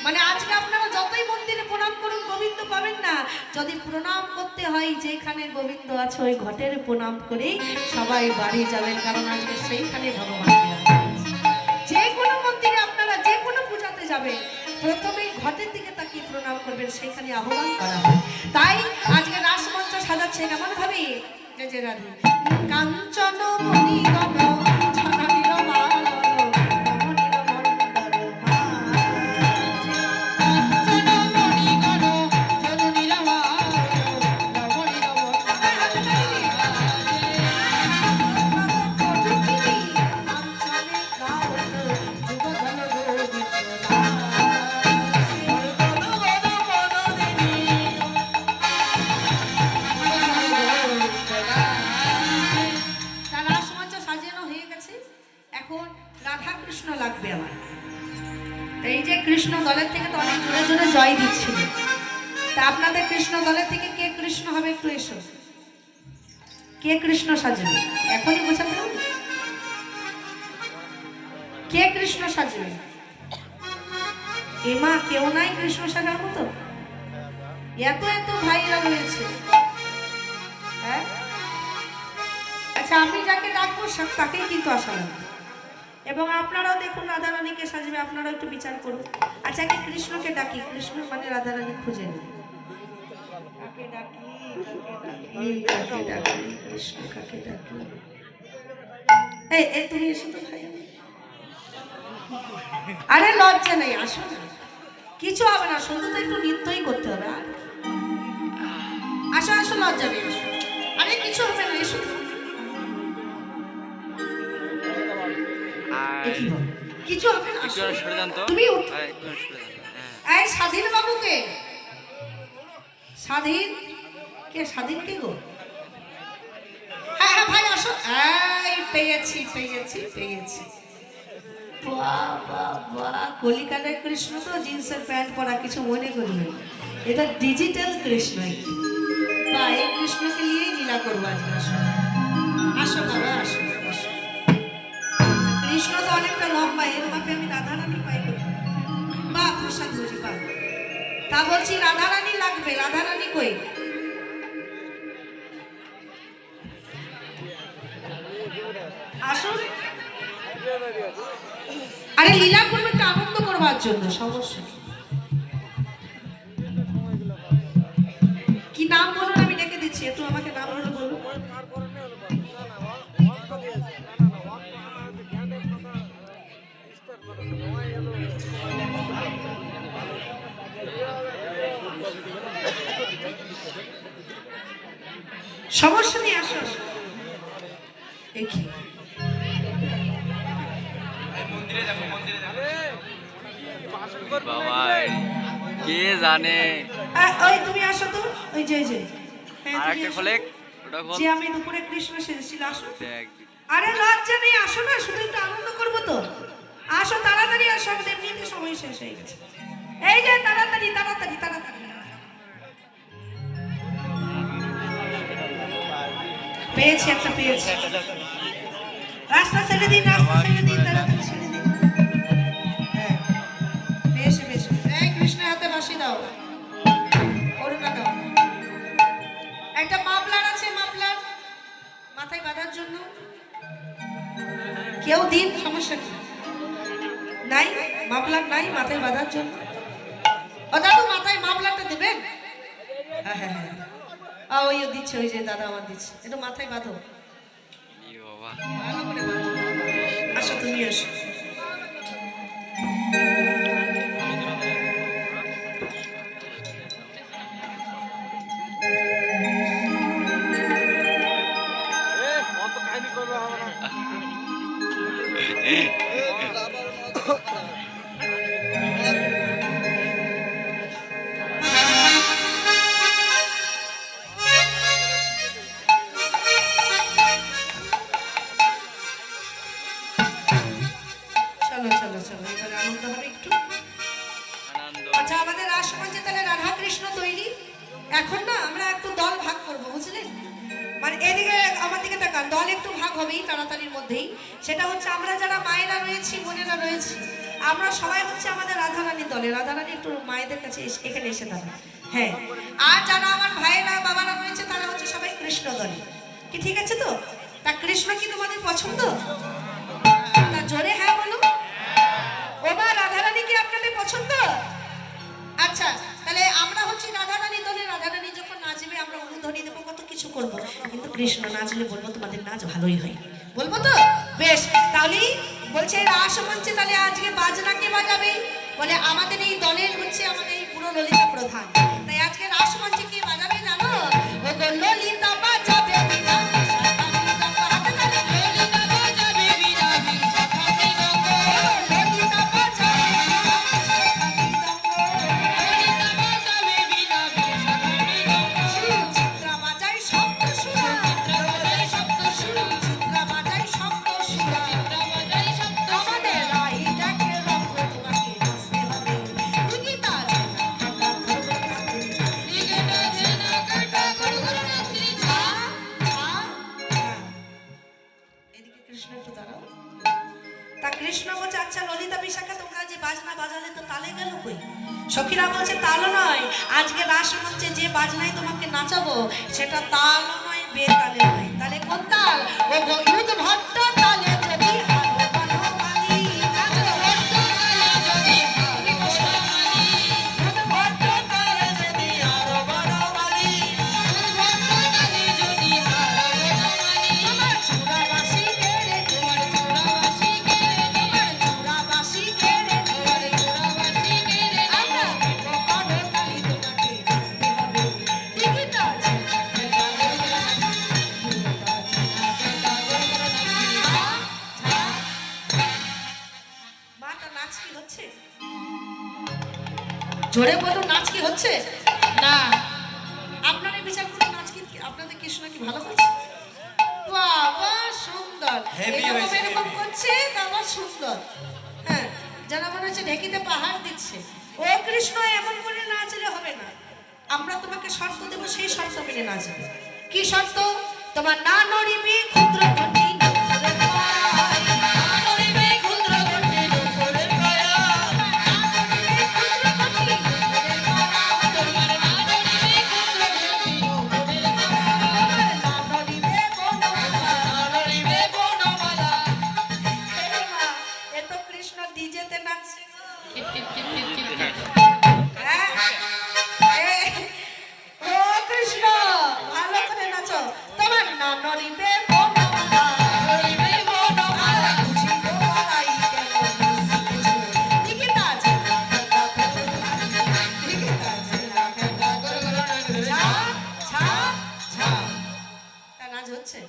[SPEAKER 1] মানে আজকে আপনারা যতই মন্দিরে প্রণাম করুন, গোবিন্দ পাবেন না। যদি প্রণাম করতে হয় যেখানে গোবিন্দ আছে, ওই ঘটের প্রণাম করেই সবাই বাড়ি যাবেন, কারণ আজকে সেইখানে ভগবান আছে। যে কোনো মন্দিরে আপনারা যে কোনো পূজাতে যাবেন, প্রথমেই ঘটের দিকে তাকিয়ে প্রণাম করবেন, সেখানে আহ্বান করা হয়। তাই আজকে রাসমঞ্চ সাজাচ্ছে কেমন ভাবে? যে রাধে কাঞ্চন মণিগণ এই যে কৃষ্ণ দলের থেকে তো অনেক জোরে জোরে জয় দিচ্ছিল, তা আপনাদের কৃষ্ণ দলের থেকে কে কৃষ্ণ হবে একটু এসো। কে কৃষ্ণ সাজবে এখনই বোঝাতে হবে। কে কৃষ্ণ সাজবে? এমা কেউ নাই কৃষ্ণ সাজার মতো? এত এত ভাইরা রয়েছে। হ্যাঁ আচ্ছা, আমি যাকে ডাকবো তাকেই কিন্তু আসা লাগবে। এবং আপনারাও দেখুন রাধারানীকে সাজবে, আপনারাও একটু বিচার করুন। আচ্ছা আগে কৃষ্ণকে ডাকি, কৃষ্ণ মানে রাধারানী খুঁজে নিন। কাকে ডাকি, কাকে ডাকি, কৃষ্ণ কাকে ডাকি? এই তুমি এসো তো ভাই। আরে লজ্জা নেই, আসো না, কিছু হবে না, শুধু তো একটু নৃত্যই করতে হবে। আর আসো আসো, লজ্জা নেই, আসো। আরে কিছু হবে না, এসো। কিছু হবে না, তুমি এই স্বাধীন বাবুকে। স্বাধীন কে? স্বাধীন কে গো? হ্যাঁ হ্যাঁ ভাই আসো। এই পেয়েছি পেয়েছি পেয়েছি। বাহ বাহ বাহ, কলিকাতার কৃষ্ণ তো জিন্সের প্যান্ট পরা, কিছু মনে করবেন, এটা ডিজিটাল কৃষ্ণ। বা এই কৃষ্ণকে নিয়েই লীলা করবো আজকে। আসো আসো বাবা, আসো আসো। কৃষ্ণ তো অনেকটা লম্বা, এর মাপে আমি রাধারানী পাই কোথায়? বা প্রসাদ বুঝি বা, তা বলছি রাধারানী লাগবে, রাধারানী কই? আসুন। আরে লীলা করবে একটু আনন্দ করবার জন্য, সমস্যা কি? নাম বলুন, আমি ডেকে দিচ্ছি, একটু আমাকে নাম বলুন বলুন। সমস্যা নেই, আসো আসো। দেখি
[SPEAKER 3] বাবা কে জানে।
[SPEAKER 1] ওই তুমি আসো তো, ওই যে হ্যাঁ,
[SPEAKER 3] আর
[SPEAKER 1] তুমি
[SPEAKER 3] একটা
[SPEAKER 1] আসো।
[SPEAKER 3] খোলে ওটা খোল
[SPEAKER 1] যে আমি দুপুরে কৃষ্ণ সেজেছিল, আসো।
[SPEAKER 3] দেখ।
[SPEAKER 1] আরে লজ্জা নেই, আসো না, শুধু একটু আনন্দ করবো তো। আসো তাড়াতাড়ি আসো, আমাদের এমনিতে সময় শেষ হয়ে গেছে। এই যে তাড়াতাড়ি তাড়াতাড়ি তাড়াতাড়ি। পেয়েছি একটা, পেয়েছি। রাস্তা ছেড়ে দিন, রাস্তা ছেড়ে দিন, তাড়াতাড়ি ছেড়ে দিন। হ্যাঁ বেশ বেশ। এই কৃষ্ণের হাতে বাঁশি দাও, করুণা দাও। একটা মাফলার আছে, মাফলার মাথায় বাঁধার জন্য কেউ দিন, সমস্যা কি? নাই মাফলার নাই মাথায় বাঁধার জন্য? ও দাদু মাথায় মাফলারটা দেবেন? হ্যাঁ হ্যাঁ হ্যাঁ, ওইও দিচ্ছে, ওই যে দাদা আমার দিচ্ছে, একটু মাথায় বাঁধো।
[SPEAKER 3] বাবা
[SPEAKER 1] ভালো করে বাঁধো। আসো তুমি আসো। চলো চলো চলো, এবারে আনন্দ হবে একটু।
[SPEAKER 3] আনন্দ।
[SPEAKER 1] আচ্ছা আমাদের রাসমঞ্চে তাহলে রাধা কৃষ্ণ তৈরি। এখন না আমরা একটু দল ভাগ করব, বুঝলেন? মানে এদিকে আমার দিকে তাকান, দল একটু ভাগ হবেই তাড়াতাড়ির মধ্যেই। সেটা হচ্ছে আমরা যারা মায়েরা রয়েছি, বোনেরা রয়েছি, আমরা সবাই হচ্ছে আমাদের রাধারানী দলে। রাধারানী একটু মায়েদের কাছে এখানে এসে দাঁড়ান। হ্যাঁ, আর যারা আমার ভাইয়েরা বাবারা রয়েছে তারা হচ্ছে সবাই কৃষ্ণ দলে। কি ঠিক আছে তো? তা কৃষ্ণ কি তোমাদের পছন্দ? তা জোরে হ্যাঁ বলো। ওবা রাধারানী কি আপনাদের পছন্দ? আচ্ছা তাহলে আমরা হচ্ছে রাধারানী দলে। রাধারানী যখন নাচবে আমরা অনুধ্বনি দেবো, কত কিছু করবো, কিন্তু কৃষ্ণ নাচলে বলবো তোমাদের নাচ ভালোই হয়, বলবো তো? বেশ, তাহলে বলছে রাসমঞ্চে তাহলে আজকে বাজনা কে বাজাবে? বলে আমাদের এই দলের হচ্ছে আমাদের এই পুরো ললিতা প্রধান। তাই আজকে রাসমঞ্চে কে বাজাবে জানো? ও গো ললিতা বাজাবে বিনা বাজালে তো তালে গেল কই? সখীরা বলছে তালও নয়, আজকে রাস মঞ্চে যে বাজনায় তোমাকে নাচাবো সেটা তালও নয়, বেতালে নয়, তাহলে কোন তাল? ও গয়ুদ ভট্ট তালে যদি হারো বনমালী, নাচো ভট্ট তালে যদি হারো বনমালী, গয়ুদ ভট্ট তালে যদি হারো বনমালী, গয়ুদ ভট্ট তালে যদি হারো বনমালী, তোমার চূড়াবাসী কেড়ে, তোমার চূড়াবাসী কেড়ে, তোমার চূড়াবাসী কেড়ে, তোমার চূড়াবাসী কেড়ে, আমরা দেব করতালি তোমাকে নাচতে হবে, ঠিকই তো আছে। মাটা নাচ কি হচ্ছে? জোরে বলুন, নাচ কি হচ্ছে?
[SPEAKER 2] না
[SPEAKER 1] আপনারা বিচার করুন, নাচ কি আপনাদের কৃষ্ণ কি ভালো করছে? বাবা সুন্দর, এরকম এরকম করছে, আবার সুন্দর। হ্যাঁ, যেন মনে হচ্ছে ঢেকিতে পাহাড় দিচ্ছে। ও কৃষ্ণ, এমন করে নাচলে হবে না। আমরা তোমাকে শর্ত দেবো, সেই শর্ত মেনে নাচবে। কি শর্ত? তোমার না নড়িবে ক্ষুদ্র ঘটি নূপুরের পায়, না নড়িবে ক্ষুদ্র ঘটি নূপুরের পায়, না নড়িবে ক্ষুদ্র ঘটি নূপুরের পায়, তোমার না নড়িবে ক্ষুদ্র ঘটি নূপুরের পায়, না নড়িবে বনমালা, না নড়িবে বনমালা। হে মা, এ তো কৃষ্ণ ডিজেতে নাচছে গো।
[SPEAKER 2] টিপ টিপ টিপ টিপ টিপ টিপ।
[SPEAKER 1] হ্যাঁ? ও কৃষ্ণ, ভালো করে নাচো। তোমার না নড়িবে বনমালা, নড়িবে বনমালা, বুঝিব আড়াই কেমন নাচিতেছে। ঠিকই তো আছে। ঠিকই তো আছে। ছা, ছা, ছা। তা নাচ হচ্ছে?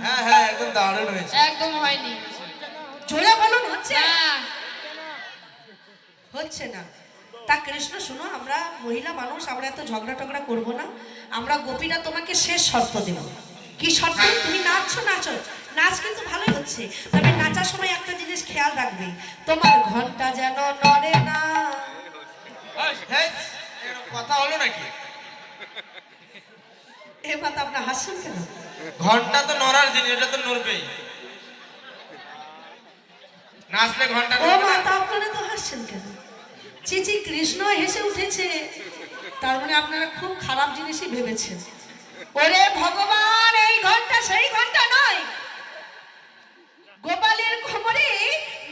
[SPEAKER 4] হ্যাঁ হ্যাঁ একদম দারুণ হয়েছে।
[SPEAKER 2] একদম হয়নি।
[SPEAKER 1] জোরে বলুন, হচ্ছে?
[SPEAKER 2] না
[SPEAKER 1] হচ্ছে না। তা কৃষ্ণ শুনো, আমরা মহিলা মানুষ, আমরা এত ঝগড়া টগড়া করবো না। আমরা গোপীরা তোমাকে শেষ শর্ত দেব। কি শর্ত? তুমি নাচছো, নাচো, নাচ কিন্তু ভালোই হচ্ছে, তবে নাচার সময় একটা জিনিস খেয়াল রাখবে, তোমার ঘন্টা যেন নড়ে না।
[SPEAKER 4] হ্যাঁ, এরকম কথা হলো নাকি?
[SPEAKER 1] এবার তো আপনার হাসছেন কেন?
[SPEAKER 4] ঘন্টা তো নড়ার জিনিস, এটা তো নড়বেই। নাচলে ঘন্টা
[SPEAKER 1] ও
[SPEAKER 4] নড়বে
[SPEAKER 1] মা,
[SPEAKER 4] না।
[SPEAKER 1] তা আপনারা তো হাসছেন কেন? চিচি, কৃষ্ণ হেসে উঠেছে, তার মানে আপনারা খুব খারাপ জিনিসই ভেবেছেন। ওরে ভগবান, এই ঘন্টা সেই ঘন্টা নয়। গোপালের কোমরে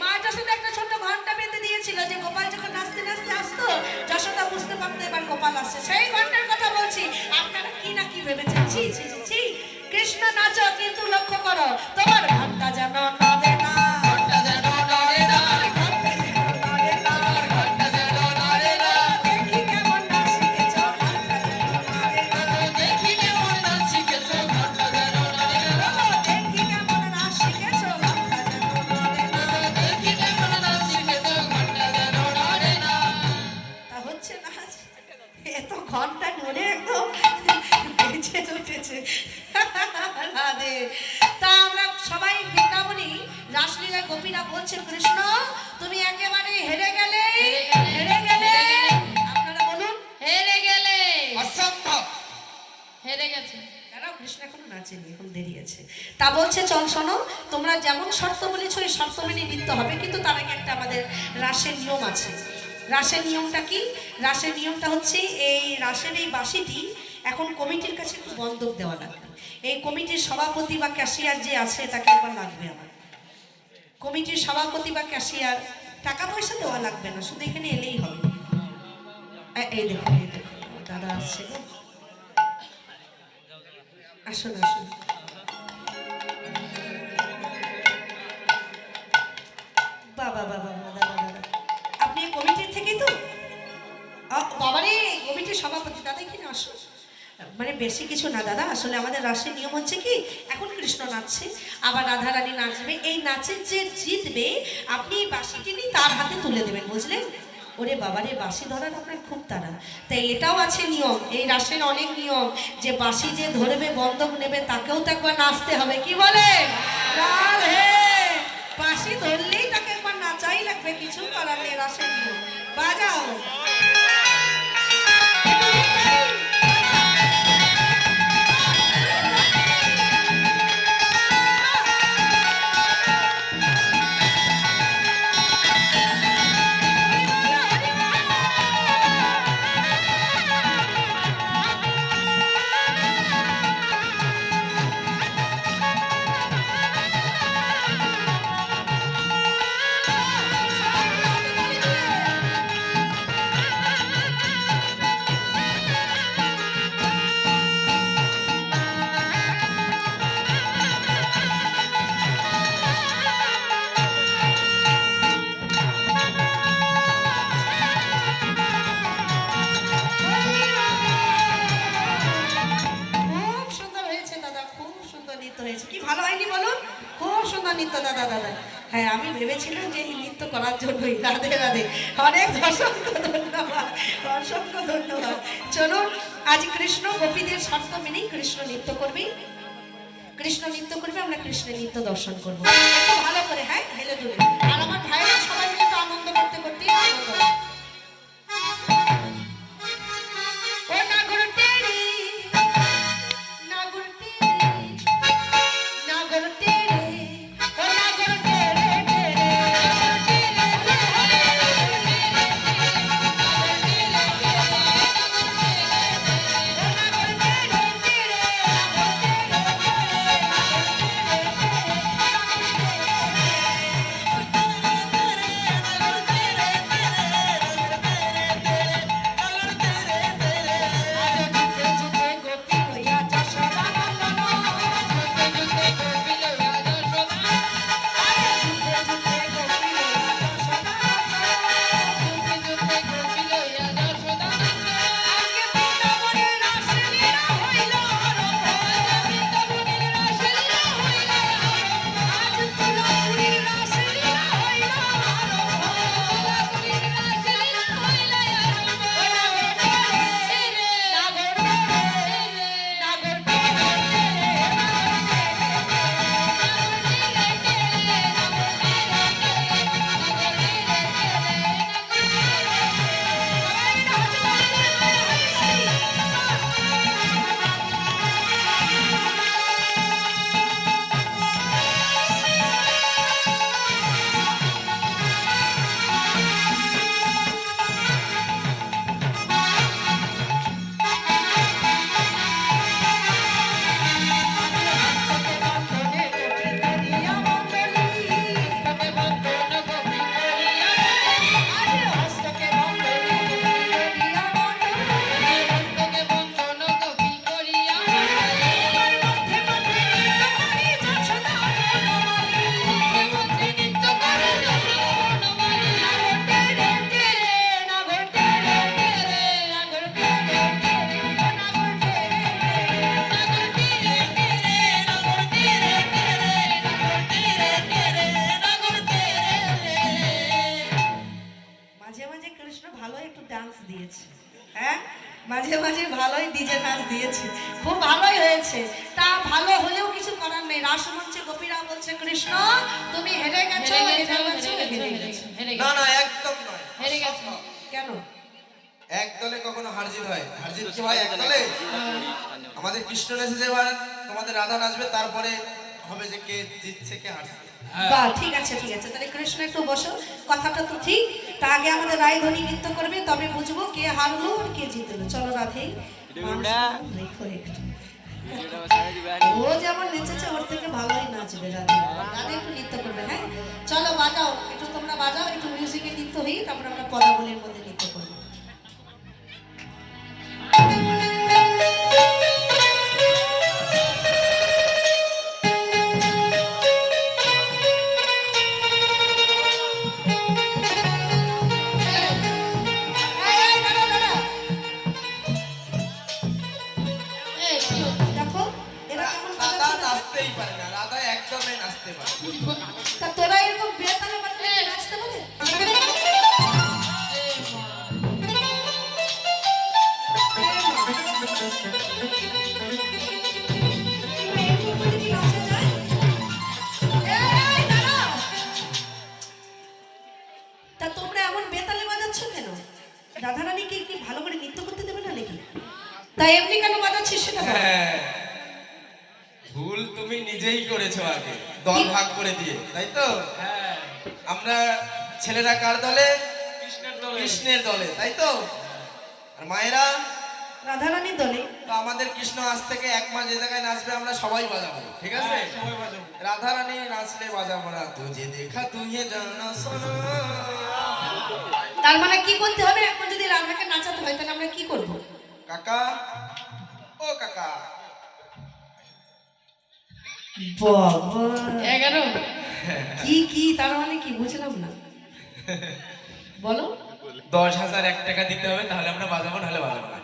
[SPEAKER 1] মা যশোদা একটা ছোট ঘন্টা বেঁধে দিয়েছিল, যে গোপাল যখন নাচতে নাচতে আসতো, যশোদা বুঝতে পারতো এবার গোপাল আসছে, সেই ঘন্টার কথা বলছি। আপনারা কি না কি ভেবেছেন? ছি ছি ছি ছি। কৃষ্ণ নাচো, কিন্তু লক্ষ্য করো, তোমার ঘন্টা যেন নড়ে না, ঘন্টা যেন নড়ে না, ঘন্টা যেন নড়ে না, ঘন্টা যেন নড়ে না। দেখি কেমন নাচ শিখেছো, ঘন্টা যেন নড়ে না, দেখি কেমন নাচ শিখেছো, ঘন্টা যেন নড়ে না, দেখি কেমন নাচ শিখেছো, ঘন্টা যেন নড়ে না, দেখি কেমন নাচ শিখেছো, ঘন্টা যেন নড়ে না। তা হচ্ছে নাচ? এ তো ঘন্টা নড়ে একদম বেঁচে উঠেছে। রাধে। তা আমরা সবাই বৃন্দাবনী রাসলীলা গোপীরা বলছে, কৃষ্ণ তুমি একেবারে হেরে গেলে, হেরে গেলে। আপনারা বলুন,
[SPEAKER 2] হেরে গেলে।
[SPEAKER 4] অসম্ভব।
[SPEAKER 2] হেরে গেছে।
[SPEAKER 1] দাঁড়াও, কৃষ্ণ এখনো নাচেনি, এখন দেরি আছে। তা বলছে, চল শোনো, তোমরা যেমন শর্ত বলেছো এই শর্ত মেনে নিতে হবে, কিন্তু তার আগে একটা আমাদের রাসের নিয়ম আছে। রাসের নিয়মটা কি? রাসের নিয়মটা হচ্ছে, এই রাসের এই বাঁশিটি এখন কমিটির কাছে একটু বন্ধক দেওয়া লাগবে। এই কমিটির সভাপতি বা ক্যাশিয়ার যে আছে তাকে একবার লাগবে আমার। কমিটির সভাপতি বা ক্যাশিয়ার, টাকা পয়সা দেওয়া লাগবে না, শুধু এখানে এলেই হবে। এই দেখুন, এই দেখুন, দাদা আসছে গো। আসুন আসুন। বাবা বাবা, দাদা দাদা, আপনি এই কমিটির থেকেই তো? বাবারে, কমিটির সভাপতি দাদা, এখানে আসুন। মানে বেশি কিছু না দাদা, আসলে আমাদের রাসের নিয়ম হচ্ছে কি, এখন কৃষ্ণ নাচছে, আবার রাধা রানী নাচবে, এই নাচের যে জিতবে আপনি এই বাঁশিটি নিয়ে তার হাতে তুলে দেবেন, বুঝলেন? ওরে বাবারে, বাঁশি ধরার আপনার খুব তাড়া। তাই এটাও আছে নিয়ম, এই রাসের অনেক নিয়ম, যে বাঁশি যে ধরবে, বন্ধক নেবে, তাকেও তো একবার নাচতে হবে। কি বলে? রাধে। বাঁশি ধরলেই তাকে একবার নাচাই লাগবে, কিছু করার নেই, রাসের নিয়ম। বাজাও। দাদা। হ্যাঁ, আমি ভেবেছিলাম যে এই নৃত্য করার জন্যই। রাধে রাধে, অনেক অসংখ্য ধন্যবাদ, অসংখ্য ধন্যবাদ। চলুন, আজ কৃষ্ণ গোপীদের শর্ত মেনেই কৃষ্ণ নৃত্য করবি, কৃষ্ণ নৃত্য করবে, আমরা কৃষ্ণের নৃত্য দর্শন করবো একটু ভালো করে। হ্যাঁ, হেলে দুলে। আর আমার ভাইরা সবাই মিলে একটু আনন্দ করতে করতে আনন্দ। ও নাগর টেরি, নাগর টেরি, নাগর টেরি, ও নাগর টেরে টেরে, মাঝে মাঝে কৃষ্ণ ভালো একটু ডান্স দিয়েছে। হ্যাঁ, মাঝে মাঝে ভালোই ডিজে নাচ দিয়েছে, খুব ভালোই হয়েছে। তা ভালো হলেও কিছু করার নেই। রাসমঞ্চে গোপীরা বলছে কৃষ্ণ তুমি হেরে গেছো, হেরে গেছো, হেরে গেছো।
[SPEAKER 4] না না, একদম নয়।
[SPEAKER 2] হেরে গেছে।
[SPEAKER 1] কেন?
[SPEAKER 4] এক দলে কখনো হারজিত হয়? হারজিত কি হয় এক দলে? আমাদের কৃষ্ণ নেচেছে, এবার তোমাদের রাধা নাচবে, তারপরে হবে যে কে জিতছে কে হারছে।
[SPEAKER 1] বাহ, ঠিক আছে ঠিক আছে। তাহলে কৃষ্ণ একটু বসো, কথাটা তো ঠিক। তা আগে আমাদের রায়ধনী নৃত্য করবে, তবে বুঝবো কে হারলো আর কে জিতলো। চলো রাধে, রেখো একটু। ও যেমন নেচেছে ওর থেকে ভালোই নাচবে রাধে। রাধে একটু নৃত্য করবে। হ্যাঁ, চলো বাজাও একটু, তোমরা বাজাও একটু, মিউজিকে নৃত্য হই, তারপর আমরা পদাবলীর মধ্যে নৃত্য করবো। এই, এই, দাঁড়াও, দাঁড়াও।
[SPEAKER 2] এই, কি হচ্ছে?
[SPEAKER 1] দেখো এরা কেমন
[SPEAKER 4] রাধা
[SPEAKER 1] বাজাচ্ছে।
[SPEAKER 4] নাচতেই পারে না, রাধা একদমই নাচতে পারে না।
[SPEAKER 1] তা তোরা এরকম বেতালে বাজালে নাচতে পারে? তা তোমরা এমন বেতালে বাজাচ্ছ কেন? রাধারানীকে কি ভালো করে নৃত্য করতে দেবে না নাকি? তাই এমনি কেন বাজাচ্ছিস সেটা বল।
[SPEAKER 4] হ্যাঁ, ভুল তুমি নিজেই করেছো আগে, দল ভাগ করে দিয়ে, তাই তো? আমরা ছেলেরা কার দলে? কৃষ্ণের দলে, তাই তো? আর মায়েরা
[SPEAKER 1] রাধারানীর দলে।
[SPEAKER 4] তো আমাদের কৃষ্ণ আজ থেকে এক মাস যে জায়গায় নাচবে আমরা সবাই বাজাবো, ঠিক আছে? রাধা রানী নাচলে বাজাবো না, তুঝে দেখা তুঝে জানা শোনা।
[SPEAKER 1] তার মানে কি করতে হবে? এখন যদি রাধাকে নাচাতে হয় তাহলে আমরা কি করব?
[SPEAKER 4] কাকা, ও কাকা,
[SPEAKER 1] বাবা
[SPEAKER 2] 11
[SPEAKER 1] কি কি তার মানে কি বুঝলাম না, বলো।
[SPEAKER 4] 10,001 টাকা দিতে হবে, তাহলে আমরা বাজাবো, নাহলে বাজাবো না।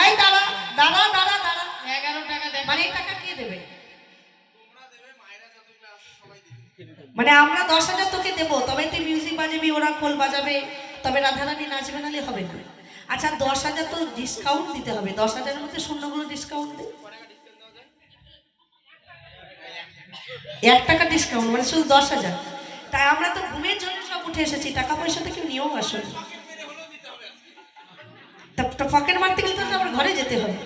[SPEAKER 1] এই দাঁড়া দাঁড়া দাঁড়া দাঁড়া,
[SPEAKER 2] 11 টাকা দেখ।
[SPEAKER 1] মানে এই টাকা কে দেবে? মানে আমরা 10,000 তোকে দেবো, তবে তুই মিউজিক বাজাবি, ওরা খোল বাজাবে, তবে রাধারানী নাচবে, নালে হবে না। আচ্ছা 10,000 তো ডিসকাউন্ট দিতে হবে, 10,000-এর মধ্যে শূন্যগুলো ডিসকাউন্ট দে। 1 টাকা ডিসকাউন্ট মানে শুধু 10,000। তাই আমরা তো ঘুমের জন্য সব উঠে এসেছি, টাকা পয়সা তো কেউ নিয়েও আসুন। পকেট মারতে গেলে তো আমার ঘরে যেতে হবে।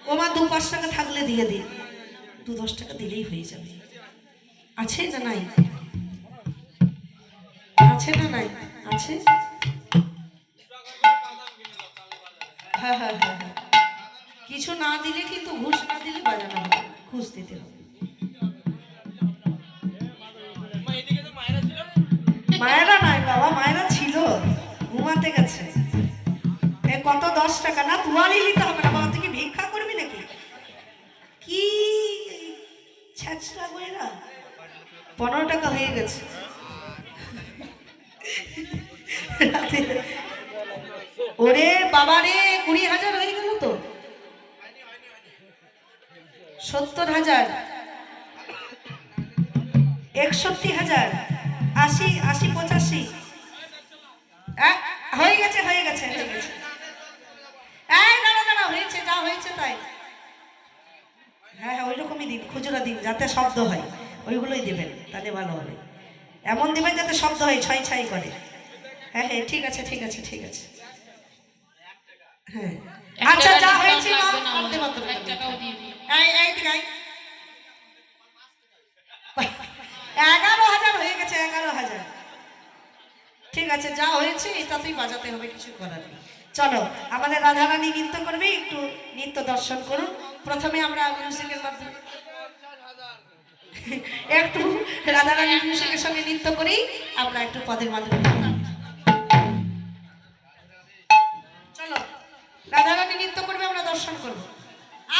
[SPEAKER 1] ও মা 2-5 টাকা থাকলে দিয়ে দিই, 2-10 টাকা দিলেই হয়ে যাবে। আছে না নাই? আছে না নাই? আছে। হ্যাঁ হ্যাঁ হ্যাঁ হ্যাঁ, কিছু না দিলে কিন্তু, ঘুষ না দিলে বাজানো হবে, ঘুষ দিতে হবে। মায়েরা নাই বাবা, মায়েরা ছিল, ঘুমাতে গেছে। কত 10 টাকা না, তুয়ালি নিতে হবে না বাবা, তুই কি ভিক্ষা করবি নাকি? কি ছ্যাঁচড়া বইরা, 15 টাকা হয়ে গেছে। ওরে বাবা রে, 20,000 হয়ে গেল তো, 70,000, 61,000, 80, 85, হয়ে গেছে হয়ে গেছে হয়ে গেছে। এই দাঁড়া দাঁড়া, হয়েছে, যা হয়েছে তাই। হ্যাঁ হ্যাঁ, ওই রকমই দিন, খুচরা দিন, যাতে শব্দ হয়, ওইগুলোই দেবেন, তাহলে ভালো হবে। এমন দেবেন যাতে শব্দ হয়, ছাই ছাই করে। হ্যাঁ হ্যাঁ, ঠিক আছে ঠিক আছে ঠিক আছে। হ্যাঁ আচ্ছা, যা হয়েছে মা, করতে পারতো না।
[SPEAKER 2] 1 টাকাও দিয়ে দিও।
[SPEAKER 1] এই গাই 11,000 হয়ে গেছে, 11,000। ঠিক আছে, যা হয়েছে এটাতেই বাজাতে হবে, কিছু করার নেই। চলো, আমাদের রাধারানী নৃত্য করবে, একটু নৃত্য দর্শন করুন। প্রথমে আমরা মিউজিকের মাধ্যমে একটু রাধারানী মিউজিকের সঙ্গে নৃত্য করি, আমরা একটু পদের মাধ্যমে। চলো, রাধারানী নৃত্য করবে, আমরা দর্শন করব।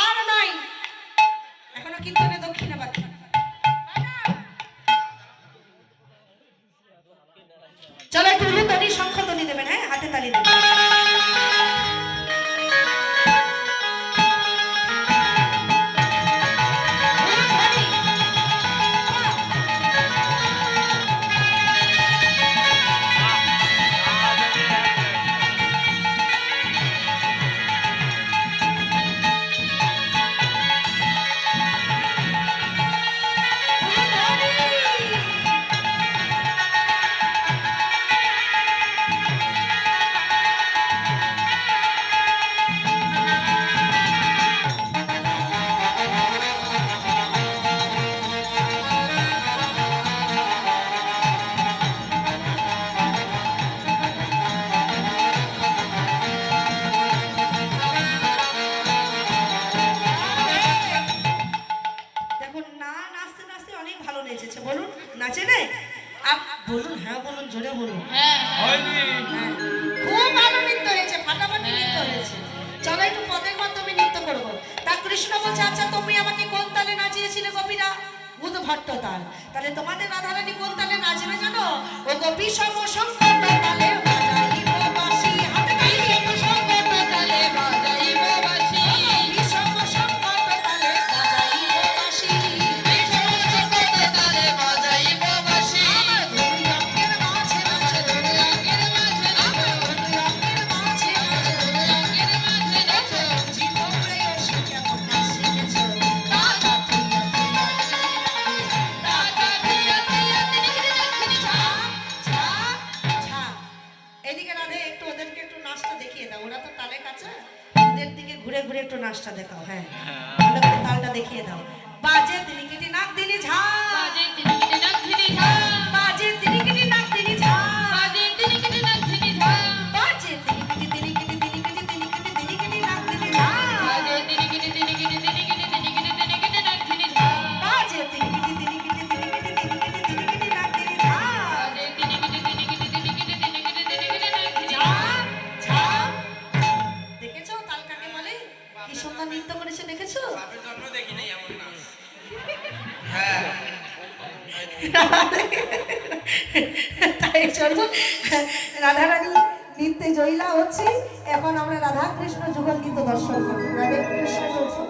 [SPEAKER 1] আর নাই, এখনো কীর্তনে দক্ষিণা বাকি। চলো, একটু তালি, শঙ্খ তালি দেবেন। হ্যাঁ, হাতে তালি দেবেন। নাচে নে, বলুন। হ্যাঁ বলুন, জোরে বলুন।
[SPEAKER 2] হ্যাঁ
[SPEAKER 1] খুব ভালো নৃত্য হয়েছে, ফাটাফাটি নৃত্য হয়েছে। চলো, একটু পদের মাধ্যমে নৃত্য করবো। তা কৃষ্ণ বলছে, আচ্ছা তুমি আমাকে কোন তালে নাচিয়েছিলে গোপীরা? উদ্ভট্ট তাল। তাহলে তোমাদের রাধারানী কোন তালে নাচবে জানো? ও গোপী সম সংকট তালে বাজাইব বাঁশি। হাতে তালি দিয়ে সংকট তালে বাজাইব বাঁশি। বিষম সংকট তালে বাজাইব বাঁশি। বিষম সংকট তালে বাজাইব বাঁশি। আমার ধনুরঙ্গের মাঝে মাঝে, ধনুরঙ্গের মাঝে, আমার ধনুরঙ্গের মাঝে মাঝে, ধনুরঙ্গের মাঝে নাচো। জীবন প্রেয়সী কেমন নাচ শিখেছো? রাধা তুইয়া তুইয়া রাধা তুইয়া তুইয়া তিনি ছা ছা ছা। এদিকে রাধে, একটু ওদেরকে একটু নাচটা দেখিয়ে দাও, ওরা তো তালে কাছে, ওদের দিকে ঘুরে ঘুরে একটু নাচটা দেখাও। হ্যাঁ, ভালো করে তালটা দেখিয়ে দাও। বাজে তিরিকিটি নাক দিলি ঝা,
[SPEAKER 2] বাজে তিনিকিটি নাক ধিনি ঝা,
[SPEAKER 1] বাজে তিরিকিটি নাক দিলি ঝা,
[SPEAKER 2] বাজে তিনিকিটি নাক ধিনি ঝা,
[SPEAKER 1] বাজে তিরিকিটি তিরিকিটি তিরিকিটি তিরিকিটি তিরিকিটি নাক দিলি ঝা,
[SPEAKER 2] বাজে তিনিকিটি তিনিকিটি তিনিকিটি তিনিকিটি তিনিকিটি নাক ধিনি ঝা,
[SPEAKER 1] বাজে তিরিকিটি তিরিকিটি তিরিকিটি তিরিকিটি তিরিকিটি নাক দিলি ঝা,
[SPEAKER 2] বাজে তিনিকিটি তিনিকিটি তিনিকিটি তিনিকিটি তিনিকিটি নাক ধিনি
[SPEAKER 1] ঝা
[SPEAKER 2] ঝা।
[SPEAKER 1] ঝা। দেখেছো তাল কাকে বলে? কি সুন্দর নৃত্য করেছে, দেখেছো?
[SPEAKER 4] বাপের জন্ম দেখি নাই এমন নাচ। হ্যাঁ,
[SPEAKER 1] তাই চলুন, রাধারানী নৃত্যে জয়লা হচ্ছে। এখন আমরা রাধা কৃষ্ণ যুগল নৃত্য দর্শন করবো। রাধে কৃষ্ণ যুগল।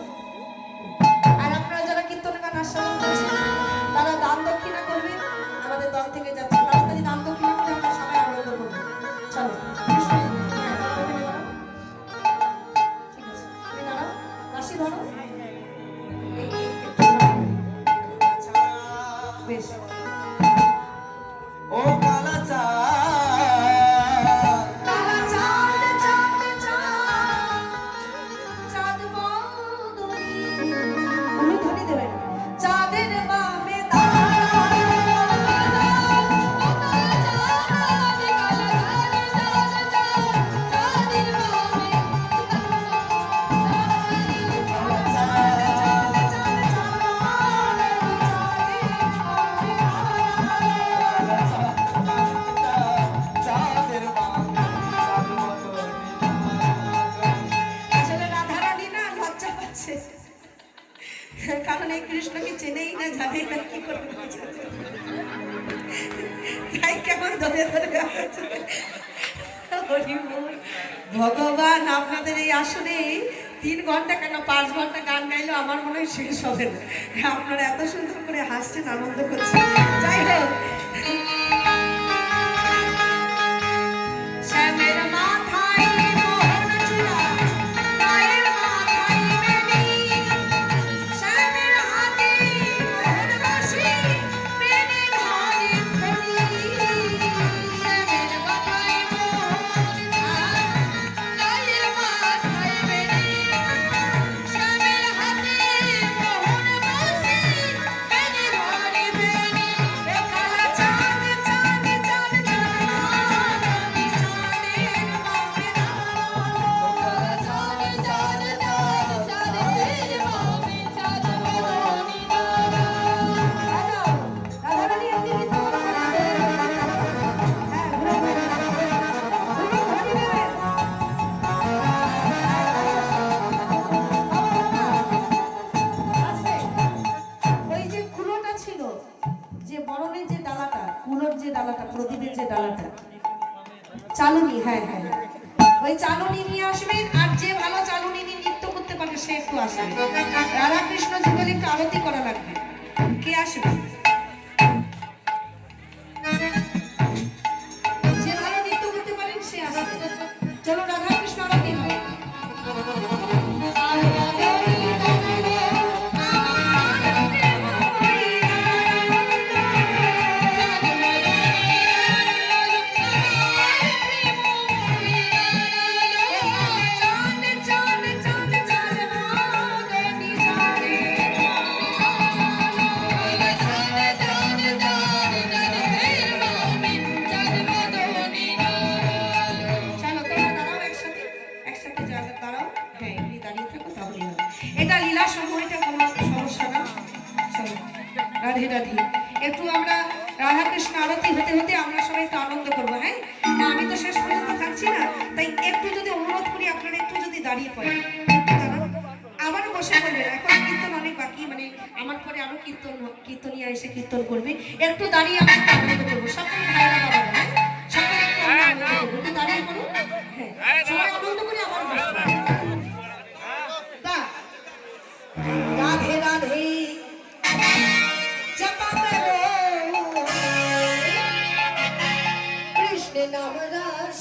[SPEAKER 1] আর আপনারা যারা কীর্তন গান আস্বাদন করেছেন, তারা দান দক্ষিণা করবেন। আমাদের কৃষ্ণকে চেনেই না, জানে না কি করে বলছে। তাই কেমন ধরে ধরে আছে। হরি বল। ভগবান আপনাদের এই আসনে 3 ঘন্টা কেন 5 ঘন্টা গান গাইলেও আমার মনে হয় শেষ হবে না। আপনারা এত সুন্দর করে হাসছেন, আনন্দ করছেন। যাই হোক, শ্যামের মাথায় মোহন চূড়া, মায়ের মাথায় বেনি, শ্যামের হাতে মোহন বাঁশি, বেনি ধরে ফেনি। শ্যামের মাথায় মোহন চূড়া, মায়ের মাথায় বেনি, শ্যামের হাতে মোহন বাঁশি, বেনি ধরে ফেনি। এ কালা চাঁদ চাঁদ চাঁদ ওই যে কুলোটা ছিল, যে বরণের যে ডালাটা, কুলোর যে ডালাটা, প্রদীপের যে ডালাটা, চালুনি, হ্যাঁ হ্যাঁ হ্যাঁ, ওই চালুনি নিয়ে আসবেন। আর যে ভালো চালুনি নিয়ে নৃত্য করতে পারে সে একটু আসবে। রাধা কৃষ্ণ যুগলে একটু আরতি করা লাগবে। কে আসবে? যে ভালো নৃত্য করতে পারেন সে আসবে। চলো রাধা কৃষ্ণ আরতি হবে। এটা লীলা সমূহ, এটা কোনো সমস্যা না। রাধে রাধে। একটু আমরা রাধা কৃষ্ণ আরতি হতে হতে আমরা সবাই একটু আনন্দ করবো। হ্যাঁ, আমি তো শেষ পর্যন্ত থাকছি না, তাই একটু যদি অনুরোধ করি আপনারা একটু যদি দাঁড়িয়ে পড়েন, আবারও বসে পড়বেন। এখন কীর্তন অনেক বাকি, মানে আমার পরে আরো কীর্তনিয়া এসে কীর্তন করবে। একটু দাঁড়িয়ে আমরা একটু আনন্দ করবো। সকল ভাইরা বাবা, হ্যাঁ সকলে একটু আমরা আনন্দ করবো। একটু দাঁড়িয়ে করুন। হ্যাঁ, সবাই আনন্দ করে আবার বসবো। রাধে রাধে জপাবে কৃষ্ণ নাম রস।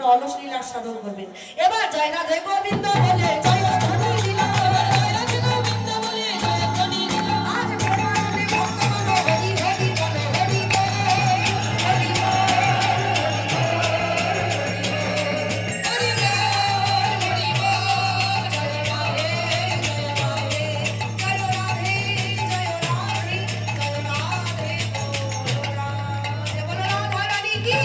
[SPEAKER 1] আপনারা অলস লীলা সাধন করবেন। এবার জয় রাধে গোবিন্দ বলে জয় ধ্বনি দিলাম, জয় রাধে গোবিন্দ বলে জয় ধ্বনি দিলাম। আজ প্রেমানন্দে ভক্তগণ হরি হরি বলে, হরি বল, হরি বল, হরি বল, হরি বল। জয় রাধে, জয় রাধে, জয় রাধে, জয় রাধে, জয় রাধে, বলো রাধে, বলো রাধা রানী কি।